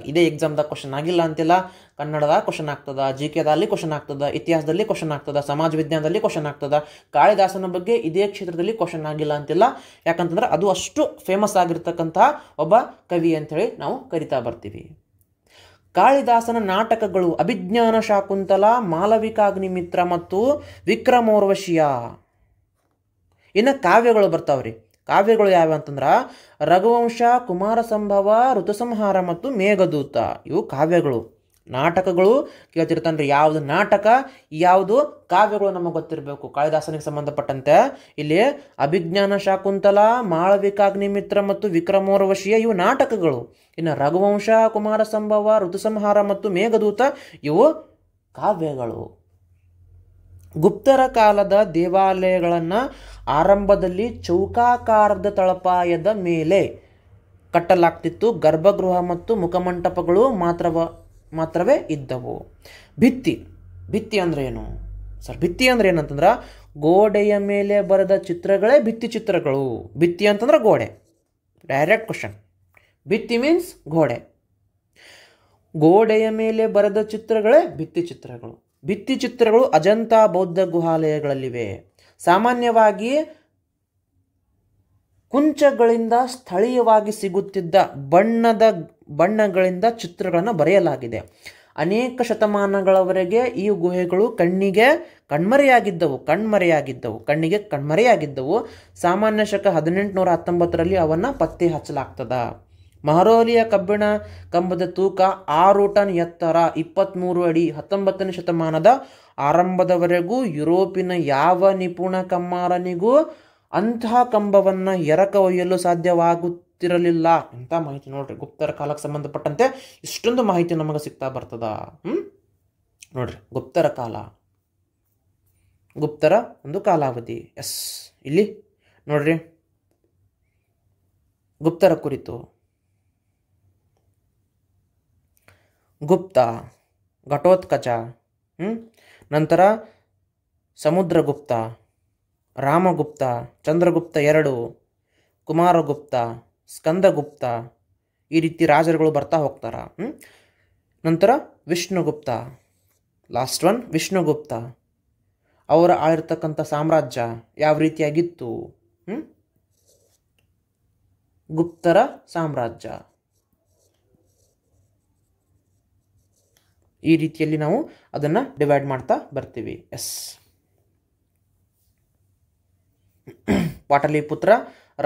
ಇದೇ ಎಕ್ಸಾಮ್ದಾಗ ಕ್ವಶನ್ ಆಗಿಲ್ಲ ಅಂತಿಲ್ಲ. ಕನ್ನಡದಾಗ ಕ್ವಶನ್ ಆಗ್ತದ, GK ಕ್ವಶನ್ ಆಗ್ತದ, ಇತಿಹಾಸದಲ್ಲಿ ಕ್ವಶನ್ ಆಗ್ತದ, ಸಮಾಜ ವಿಜ್ಞಾನದಲ್ಲಿ ಕ್ವಶನ್ ಆಗ್ತದ. ಕಾಳಿದಾಸನ ಬಗ್ಗೆ ಇದೇ ಕ್ಷೇತ್ರದಲ್ಲಿ ಕ್ವಶನ್ ಆಗಿಲ್ಲ ಅಂತಿಲ್ಲ. ಯಾಕಂತಂದ್ರೆ ಅದು ಅಷ್ಟು ಫೇಮಸ್ ಆಗಿರ್ತಕ್ಕಂತಹ ಒಬ್ಬ ಕವಿ ಅಂಥೇಳಿ ನಾವು ಕರಿತಾ ಬರ್ತೀವಿ. ಕಾಳಿದಾಸನ ನಾಟಕಗಳು ಅಭಿಜ್ಞಾನ ಶಾಕುಂತಲ, ಮಾಲವಿಕಾಗ್ನಿಮಿತ್ರ ಮತ್ತು ವಿಕ್ರಮೋರ್ವಶಿಯ. ಇನ್ನು ಕಾವ್ಯಗಳು ಬರ್ತಾವ್ರಿ. ಕಾವ್ಯಗಳು ಯಾವ ಅಂತಂದ್ರೆ ರಘುವಂಶ, ಕುಮಾರ ಸಂಭವ, ಋತುಸಂಹಾರ ಮತ್ತು ಮೇಘದೂತ. ಇವು ಕಾವ್ಯಗಳು. ನಾಟಕಗಳು ಕೇಳ್ತಿರ್ತಾನ್ರಿ, ಯಾವುದು ನಾಟಕ ಯಾವುದು ಕಾವ್ಯಗಳು ನಮಗೆ ಗೊತ್ತಿರಬೇಕು. ಕಾಳಿದಾಸನಿಗೆ ಸಂಬಂಧಪಟ್ಟಂತೆ ಇಲ್ಲಿ ಅಭಿಜ್ಞಾನ ಶಾಕುಂತಲ, ಮಾಳವಿಕಾಗ್ನಿಮಿತ್ರ ಮತ್ತು ವಿಕ್ರಮೋರ್ವಶಿಯ ಇವು ನಾಟಕಗಳು. ಇನ್ನು ರಘುವಂಶ, ಕುಮಾರ ಸಂಭವ, ಋತುಸಂಹಾರ ಮತ್ತು ಮೇಘದೂತ ಇವು ಕಾವ್ಯಗಳು. ಗುಪ್ತರ ಕಾಲದ ದೇವಾಲಯಗಳನ್ನು ಆರಂಭದಲ್ಲಿ ಚೌಕಾಕಾರದ ತಳಪಾಯದ ಮೇಲೆ ಕಟ್ಟಲಾಗ್ತಿತ್ತು. ಗರ್ಭಗೃಹ ಮತ್ತು ಮುಖಮಂಟಪಗಳು ಮಾತ್ರವೇ ಇದ್ದವು. ಭಿತ್ತಿ ಅಂದ್ರೆ ಏನು ಸರ್? ಭಿತ್ತಿ ಅಂದ್ರೆ ಏನಂತಂದ್ರೆ ಗೋಡೆಯ ಮೇಲೆ ಬರೆದ ಚಿತ್ರಗಳೇ ಭಿತ್ತಿ ಚಿತ್ರಗಳು. ಭಿತ್ತಿ ಅಂತಂದ್ರೆ ಗೋಡೆ. Direct question. ಭಿತ್ತಿ ಮೀನ್ಸ್ ಗೋಡೆ. ಗೋಡೆಯ ಮೇಲೆ ಬರೆದ ಚಿತ್ರಗಳೇ ಭಿತ್ತಿ ಚಿತ್ರಗಳು. ಭಿತ್ತಿ ಚಿತ್ರಗಳು ಅಜಂತಾ ಬೌದ್ಧ ಗುಹಾಲಯಗಳಲ್ಲಿವೆ. ಸಾಮಾನ್ಯವಾಗಿ ಕುಂಚಗಳಿಂದ ಸ್ಥಳೀಯವಾಗಿ ಸಿಗುತ್ತಿದ್ದ ಬಣ್ಣಗಳಿಂದ ಚಿತ್ರಗಳನ್ನು ಬರೆಯಲಾಗಿದೆ. ಅನೇಕ ಶತಮಾನಗಳವರೆಗೆ ಈ ಗುಹೆಗಳು ಕಣ್ಣಿಗೆ ಕಣ್ಮರೆಯಾಗಿದ್ದವು. ಸಾಮಾನ್ಯ ಶಕ 1819ರಲ್ಲಿ ಅವನ್ನ ಪತ್ತೆ ಹಚ್ಚಲಾಗ್ತದ. ಮಹರೋಲಿಯ ಕಬ್ಬಿಣ ಕಂಬದ ತೂಕ 6 ಟನ್, ಎತ್ತರ 23 ಅಡಿ. 19ನೇ ಶತಮಾನದ ಆರಂಭದವರೆಗೂ ಯುರೋಪಿನ ಯಾವ ನಿಪುಣ ಕಮ್ಮಾರನಿಗೂ ಅಂತಹ ಕಂಬವನ್ನ ಎರಕ ಒಯ್ಯಲು ಸಾಧ್ಯವಾಗುತ್ತಿರಲಿಲ್ಲ ಅಂತ ಮಾಹಿತಿ. ನೋಡ್ರಿ, ಗುಪ್ತರ ಕಾಲಕ್ಕೆ ಸಂಬಂಧಪಟ್ಟಂತೆ ಇಷ್ಟೊಂದು ಮಾಹಿತಿ ನಮಗೆ ಸಿಗ್ತಾ ಬರ್ತದ. ನೋಡ್ರಿ, ಗುಪ್ತರ ಒಂದು ಕಾಲಾವಧಿ. ಇಲ್ಲಿ ನೋಡ್ರಿ, ಗುಪ್ತರ ಕುರಿತು ಗುಪ್ತ, ಘಟೋತ್ಕಚ, ನಂತರ ಸಮುದ್ರಗುಪ್ತ, ರಾಮಗುಪ್ತ, ಚಂದ್ರಗುಪ್ತ 2, ಕುಮಾರಗುಪ್ತ, ಸ್ಕಂದಗುಪ್ತ, ಈ ರೀತಿ ರಾಜರುಗಳು ಬರ್ತಾ ಹೋಗ್ತಾರ. ನಂತರ ವಿಷ್ಣುಗುಪ್ತ, ಲಾಸ್ಟ್ ಒನ್ ವಿಷ್ಣುಗುಪ್ತ. ಅವರ ಆಳಿರ್ತಕ್ಕಂಥ ಸಾಮ್ರಾಜ್ಯ ಯಾವ ರೀತಿಯಾಗಿತ್ತು? ಗುಪ್ತರ ಸಾಮ್ರಾಜ್ಯ. ಈ ರೀತಿಯಲ್ಲಿ ನಾವು ಅದನ್ನು ಡಿವೈಡ್ ಮಾಡ್ತಾ ಬರ್ತೀವಿ. ಎಸ್, ಪಾಟಲಿಪುತ್ರ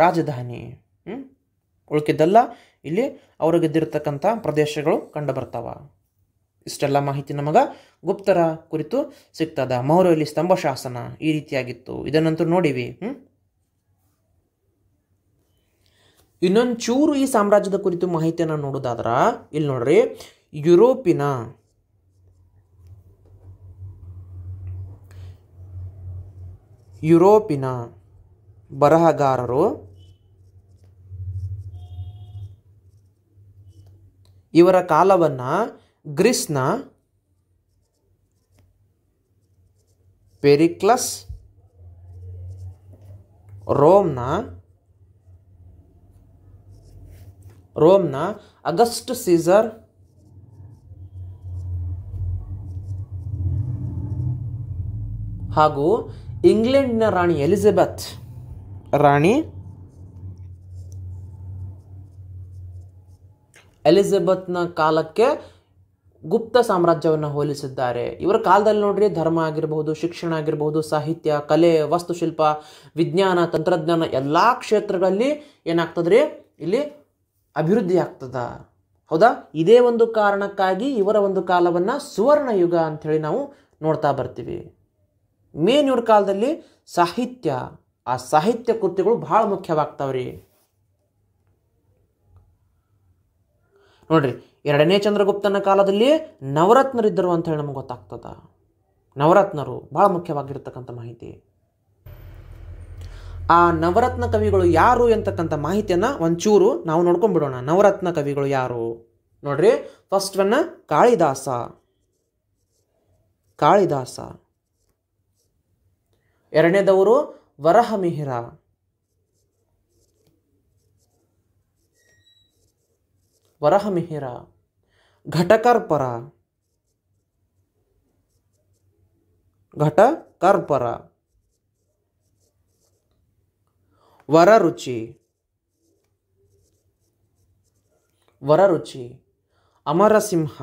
ರಾಜಧಾನಿ. ಉಳ್ಕಿದ್ದೆಲ್ಲ ಇಲ್ಲಿ ಅವರು ಗೆದ್ದಿರತಕ್ಕಂಥ ಪ್ರದೇಶಗಳು ಕಂಡು ಬರ್ತಾವ. ಇಷ್ಟೆಲ್ಲ ಮಾಹಿತಿ ನಮಗ ಗುಪ್ತರ ಕುರಿತು ಸಿಗ್ತದ. ಮೌರ್ಯರಲ್ಲಿ ಸ್ತಂಭ ಶಾಸನ ಈ ರೀತಿಯಾಗಿತ್ತು, ಇದನ್ನಂತೂ ನೋಡಿವಿ. ಇನ್ನೊಂದು ಚೂರು ಈ ಸಾಮ್ರಾಜ್ಯದ ಕುರಿತು ಮಾಹಿತಿಯನ್ನು ನೋಡೋದಾದ್ರ ಇಲ್ಲಿ ನೋಡ್ರಿ, ಯುರೋಪಿನ ಬರಹಗಾರರು ಇವರ ಕಾಲವನ್ನು ಗ್ರೀಸ್ನ ಪೆರಿಕ್ಲಸ್, ರೋಮ್ನ ಅಗಸ್ಟ್ ಸೀಸರ್, ಹಾಗೂ ಇಂಗ್ಲೆಂಡ್ನ ರಾಣಿ ಎಲಿಜಬೆತ್ನ ಕಾಲಕ್ಕೆ ಗುಪ್ತ ಸಾಮ್ರಾಜ್ಯವನ್ನು ಹೋಲಿಸಿದ್ದಾರೆ. ಇವರ ಕಾಲದಲ್ಲಿ ನೋಡ್ರಿ, ಧರ್ಮ ಆಗಿರಬಹುದು, ಶಿಕ್ಷಣ ಆಗಿರಬಹುದು, ಸಾಹಿತ್ಯ, ಕಲೆ, ವಾಸ್ತುಶಿಲ್ಪ, ವಿಜ್ಞಾನ, ತಂತ್ರಜ್ಞಾನ ಎಲ್ಲ ಕ್ಷೇತ್ರಗಳಲ್ಲಿ ಏನಾಗ್ತದ್ರಿ, ಇಲ್ಲಿ ಅಭಿವೃದ್ಧಿ ಆಗ್ತದ. ಹೌದಾ? ಇದೇ ಒಂದು ಕಾರಣಕ್ಕಾಗಿ ಇವರ ಒಂದು ಕಾಲವನ್ನು ಸುವರ್ಣ ಯುಗ ಅಂಥೇಳಿ ನಾವು ನೋಡ್ತಾ ಬರ್ತೀವಿ. ಮೇನ್ ಇವ್ರ ಕಾಲದಲ್ಲಿ ಸಾಹಿತ್ಯ, ಆ ಸಾಹಿತ್ಯ ಕೃತಿಗಳು ಬಹಳ ಮುಖ್ಯವಾಗ್ತಾವ್ರಿ. ನೋಡ್ರಿ, 2ನೇ ಚಂದ್ರಗುಪ್ತನ ಕಾಲದಲ್ಲಿ ನವರತ್ನರಿದ್ದರು ಅಂತ ಹೇಳಿ ನಮ್ಗೆ ಗೊತ್ತಾಗ್ತದ. ನವರತ್ನರು ಬಹಳ ಮುಖ್ಯವಾಗಿರ್ತಕ್ಕಂಥ ಮಾಹಿತಿ. ಆ ನವರತ್ನ ಕವಿಗಳು ಯಾರು ಎಂತಕ್ಕಂಥ ಮಾಹಿತಿಯನ್ನ ಒಂಚೂರು ನಾವು ನೋಡ್ಕೊಂಡ್ಬಿಡೋಣ. ನವರತ್ನ ಕವಿಗಳು ಯಾರು ನೋಡ್ರಿ. First one Kalidasa. ಎರಡನೇದವರು ವರಹಮಿಹಿರ. ಘಟಕರ್ಪರ, ವರರುಚಿ, ಅಮರಸಿಂಹ,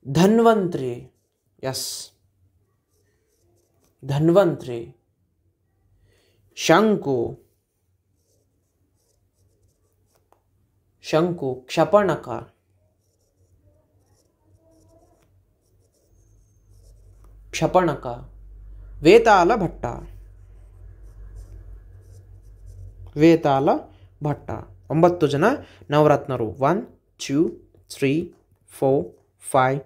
ಧನ್ವಂತ್ರಿ, ಶಂಕು, ಕ್ಷಪಣಕ, ವೇತಾಲ ಭಟ್ಟ. 9 ಜನ ನವರತ್ನರು. 1 2 3 4 5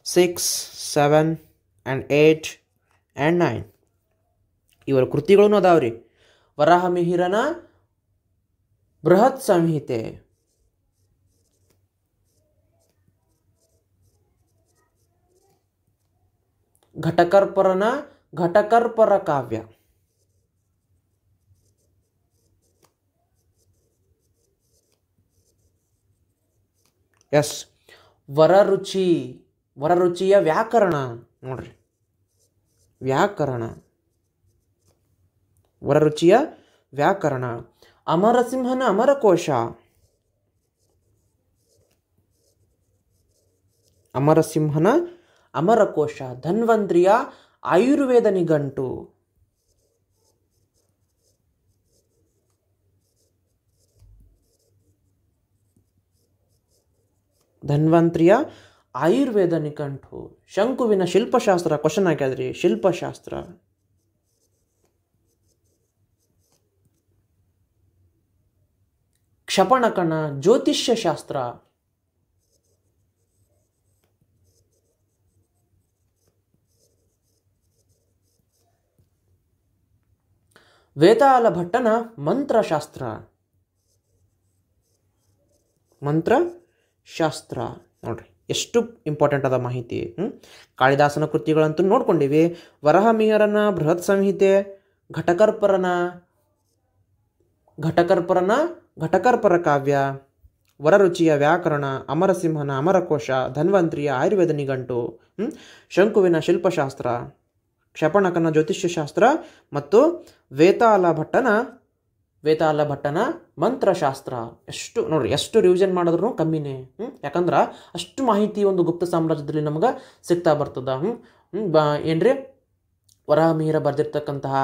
6 7 and 8 and 9 ಇವರ ಕೃತಿಗಳೂ ಅದಾವ್ರಿ. ವರಾಹಮಿಹಿರನ ಬೃಹತ್ ಸಂಹಿತೆ, ಘಟಕರ್ಪರನ ಘಟಕರ್ಪರ ಕಾವ್ಯ, ವರರುಚಿಯ ವ್ಯಾಕರಣ. ನೋಡ್ರಿ, ವರರುಚಿಯ ವ್ಯಾಕರಣ. ಅಮರಸಿಂಹನ ಅಮರಕೋಶ. ಧನ್ವಂತ್ರಿಯ ಆಯುರ್ವೇದ ನಿಘಂಟು. ಶಂಕುವಿನ ಶಿಲ್ಪಶಾಸ್ತ್ರ. ಕ್ವಶನ್ ಹಾಕಿದ್ರಿ, ಶಿಲ್ಪಶಾಸ್ತ್ರ. ಕ್ಷಪಣಕನ ಜ್ಯೋತಿಷ್ಯ ಶಾಸ್ತ್ರ. ವೇತಾಲ ಭಟ್ಟನ ಮಂತ್ರಶಾಸ್ತ್ರ. ಮಂತ್ರಶಾಸ್ತ್ರ ನೋಡ್ರಿ ಎಷ್ಟು ಇಂಪಾರ್ಟೆಂಟ್ ಅದ ಮಾಹಿತಿ. ಕಾಳಿದಾಸನ ಕೃತಿಗಳಂತೂ ನೋಡ್ಕೊಂಡಿವಿ. ವರಹಮಿಹಿರನ ಬೃಹತ್ ಸಂಹಿತೆ, ಘಟಕರ್ಪರ ಕಾವ್ಯ, ವರರುಚಿಯ ವ್ಯಾಕರಣ, ಅಮರಸಿಂಹನ ಅಮರಕೋಶ, ಧನ್ವಂತ್ರಿಯ ಆಯುರ್ವೇದ ನಿಘಂಟು, ಶಂಕುವಿನ ಶಿಲ್ಪಶಾಸ್ತ್ರ, ಕ್ಷಪಣಕನ ಜ್ಯೋತಿಷ್ಯಶಾಸ್ತ್ರ ಮತ್ತು ವೇತಾಲ ಭಟ್ಟನ ಮಂತ್ರಶಾಸ್ತ್ರ. ಎಷ್ಟು ನೋಡ್ರಿ, ಎಷ್ಟು ರಿವಿಷನ್ ಮಾಡಿದ್ರು ಕಮ್ಮಿನೇ. ಯಾಕಂದ್ರೆ ಅಷ್ಟು ಮಾಹಿತಿ ಒಂದು ಗುಪ್ತ ಸಾಮ್ರಾಜ್ಯದಲ್ಲಿ ನಮ್ಗೆ ಸಿಗ್ತಾ ಬರ್ತದ. ಏನ್ರಿ ವರಹಮಿಹಿರ ಬರೆದಿರ್ತಕ್ಕಂತಹ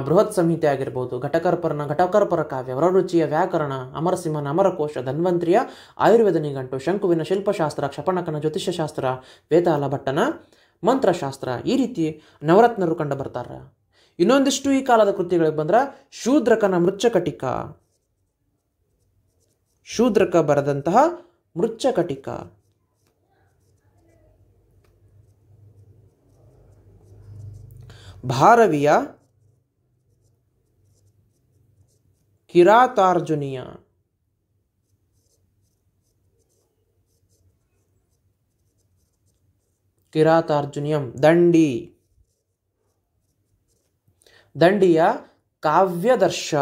ಬೃಹತ್ ಸಂಹಿತೆ ಆಗಿರ್ಬೋದು, ಘಟಕರ್ಪರ ಕಾವ್ಯ, ವರರುಚಿಯ ವ್ಯಾಕರಣ, ಅಮರಸಿಂಹನ ಅಮರಕೋಶ, ಧನ್ವಂತ್ರಿಯ ಆಯುರ್ವೇದ ನಿಘಂಟು, ಶಂಕುವಿನ ಶಿಲ್ಪಶಾಸ್ತ್ರ, ಕ್ಷಪಣಕನ ಜ್ಯೋತಿಷ್ಯಶಾಸ್ತ್ರ, ವೇತಾಲ ಭಟ್ಟನ ಮಂತ್ರಶಾಸ್ತ್ರ. ಈ ರೀತಿ ನವರತ್ನರು ಕಂಡು ಬರ್ತಾರ. ಇನ್ನೊಂದಿಷ್ಟು ಈ ಕಾಲದ ಕೃತಿಗಳಿಗೆ ಬಂದ್ರೆ ಶೂದ್ರಕನ ಮೃಚ್ಛಕಟಿಕ, ಶೂದ್ರಕ ಬರೆದಂತಹ ಮೃಚ್ಛಕಟಿಕ, ಭಾರವಿಯ ಕಿರಾತಾರ್ಜುನಿಯ, ಕಿರಾತಾರ್ಜುನಿಯಂ, ದಂಡಿಯ ಕಾವ್ಯದರ್ಶ,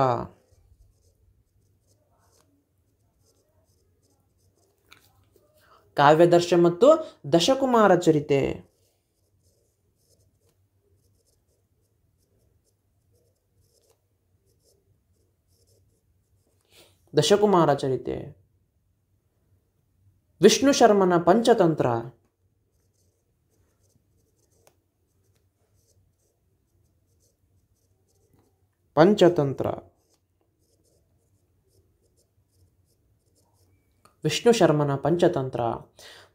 ಮತ್ತು ದಶಕುಮಾರ ಚರಿತೆ, ವಿಷ್ಣು ಶರ್ಮನ ಪಂಚತಂತ್ರ, ವಿಷ್ಣು ಶರ್ಮನ ಪಂಚತಂತ್ರ,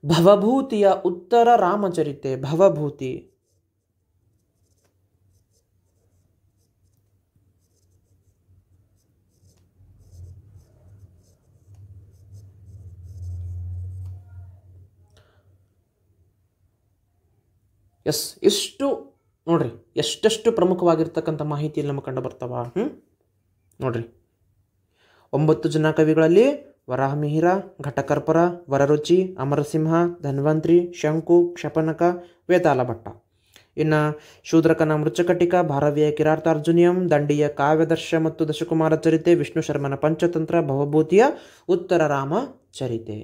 ಭವಭೂತಿಯ ಉತ್ತರ ರಾಮಚರಿತೆ, ಭವಭೂತಿ, ಇಷ್ಟು ನೋಡ್ರಿ ಎಷ್ಟೆಷ್ಟು ಪ್ರಮುಖವಾಗಿರ್ತಕ್ಕಂಥ ಮಾಹಿತಿಯಲ್ಲಿ ನಮಗೆ ಕಂಡು ಬರ್ತಾವ. ನೋಡ್ರಿ 9 ಜನ ಕವಿಗಳಲ್ಲಿ ವರಾಹಮಿಹಿರ, ಘಟಕರ್ಪರ, ವರರುಚಿ, ಅಮರಸಿಂಹ, ಧನ್ವಂತ್ರಿ, ಶಂಕು, ಕ್ಷಪನಕ, ವೇತಾಲ ಭಟ್ಟ. ಇನ್ನು ಶೂದ್ರಕನ ಮೃಚ್ಛಕಟಿಕ, ಭಾರವಿಯ ಕಿರಾತಾರ್ಜುನಿಯಂ, ದಂಡಿಯ ಕಾವ್ಯದರ್ಶ ಮತ್ತು ದಶಕುಮಾರ ಚರಿತೆ, ವಿಷ್ಣು ಶರ್ಮನ ಪಂಚತಂತ್ರ, ಭವಭೂತಿಯ ಉತ್ತರ ರಾಮ ಚರಿತೆ.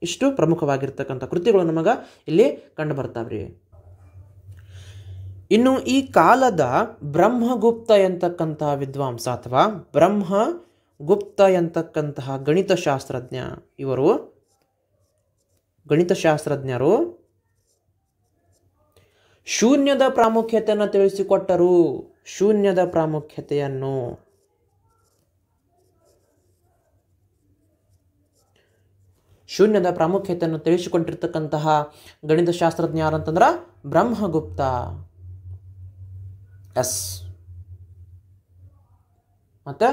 ಇಷ್ಟು ಪ್ರಮುಖವಾಗಿರ್ತಕ್ಕಂಥ ಕೃತಿಗಳು ನಮಗೆ ಇಲ್ಲಿ ಕಂಡು ಬರ್ತಾವ್ರಿ. ಇನ್ನು ಈ ಕಾಲದ ಬ್ರಹ್ಮಗುಪ್ತ ಎಂತಕ್ಕಂತಹ ವಿದ್ವಾಂಸ ಅಥವಾ ಬ್ರಹ್ಮಗುಪ್ತ ಎಂತಕ್ಕಂತಹ ಗಣಿತಶಾಸ್ತ್ರಜ್ಞರು ಶೂನ್ಯದ ಪ್ರಾಮುಖ್ಯತೆಯನ್ನು ತಿಳಿಸಿಕೊಟ್ಟರು. ಶೂನ್ಯದ ಪ್ರಾಮುಖ್ಯತೆಯನ್ನು ತಿಳಿಸಿಕೊಂಡಿರ್ತಕ್ಕಂತಹ ಗಣಿತಶಾಸ್ತ್ರಜ್ಞ ಯಾರಂತಂದ್ರ ಬ್ರಹ್ಮಗುಪ್ತ. ಮತ್ತೆ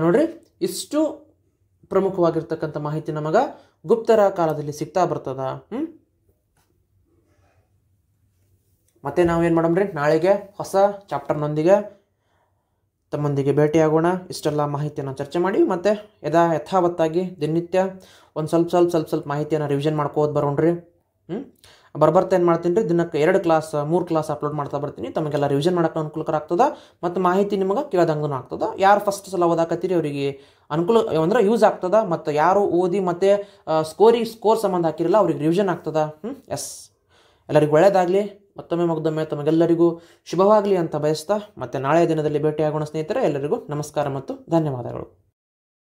ನೋಡ್ರಿ ಇಷ್ಟು ಪ್ರಮುಖವಾಗಿರ್ತಕ್ಕಂಥ ಮಾಹಿತಿ ನಮಗ ಗುಪ್ತರ ಕಾಲದಲ್ಲಿ ಸಿಗ್ತಾ ಬರ್ತದ. ಮತ್ತೆ ನಾವೇನು ಮಾಡಮ್ರಿ, ನಾಳೆಗೆ ಹೊಸ ಚಾಪ್ಟರ್ನೊಂದಿಗೆ ತಮ್ಮೊಂದಿಗೆ ಭೇಟಿಯಾಗೋಣ. ಇಷ್ಟೆಲ್ಲ ಮಾಹಿತಿಯನ್ನು ಚರ್ಚೆ ಮಾಡಿ ಮತ್ತೆ ಯಥಾವತ್ತಾಗಿ ದಿನನಿತ್ಯ ಒಂದು ಸ್ವಲ್ಪ ಮಾಹಿತಿಯನ್ನು ರಿವಿಷನ್ ಮಾಡ್ಕೋದು ಬರೋಣ್ರಿ. ಬರ್ತಾ ಏನು ಮಾಡ್ತೀನಿ ರೀ, ದಿನಕ್ಕೆ 2 ಕ್ಲಾಸ್ 3 ಕ್ಲಾಸ್ ಅಪ್ಲೋಡ್ ಮಾಡ್ತಾ ಬರ್ತೀನಿ. ತಮಗೆಲ್ಲ ರಿವಿಷನ್ ಮಾಡೋಕೆ ಅನುಕೂಲಕರ ಆಗ್ತದೆ ಮತ್ತು ಮಾಹಿತಿ ನಿಮಗೆ ಕೇಳ್ದಂಗೂ ಆಗ್ತದೆ. ಯಾರು ಫಸ್ಟ್ ಸಲ ಓದಾಕತ್ತೀರಿ ಅವರಿಗೆ ಅನುಕೂಲ ಅಂದ್ರೆ ಯೂಸ್ ಆಗ್ತದೆ, ಮತ್ತು ಯಾರು ಓದಿ ಮತ್ತೆ ಸ್ಕೋರ್ ಸಂಬಂಧ ಹಾಕಿರಲ್ಲ ಅವ್ರಿಗೆ ರಿವಿಷನ್ ಆಗ್ತದೆ. ಎಲ್ಲರಿಗೂ ಒಳ್ಳೆಯದಾಗಲಿ. ಮತ್ತೊಮ್ಮೆ ತಮಗೆಲ್ಲರಿಗೂ ಶುಭವಾಗಲಿ ಅಂತ ಬಯಸ್ತಾ ಮತ್ತೆ ನಾಳೆಯ ದಿನದಲ್ಲಿ ಭೇಟಿಯಾಗೋಣ ಸ್ನೇಹಿತರೆ. ಎಲ್ಲರಿಗೂ ನಮಸ್ಕಾರ ಮತ್ತು ಧನ್ಯವಾದಗಳು.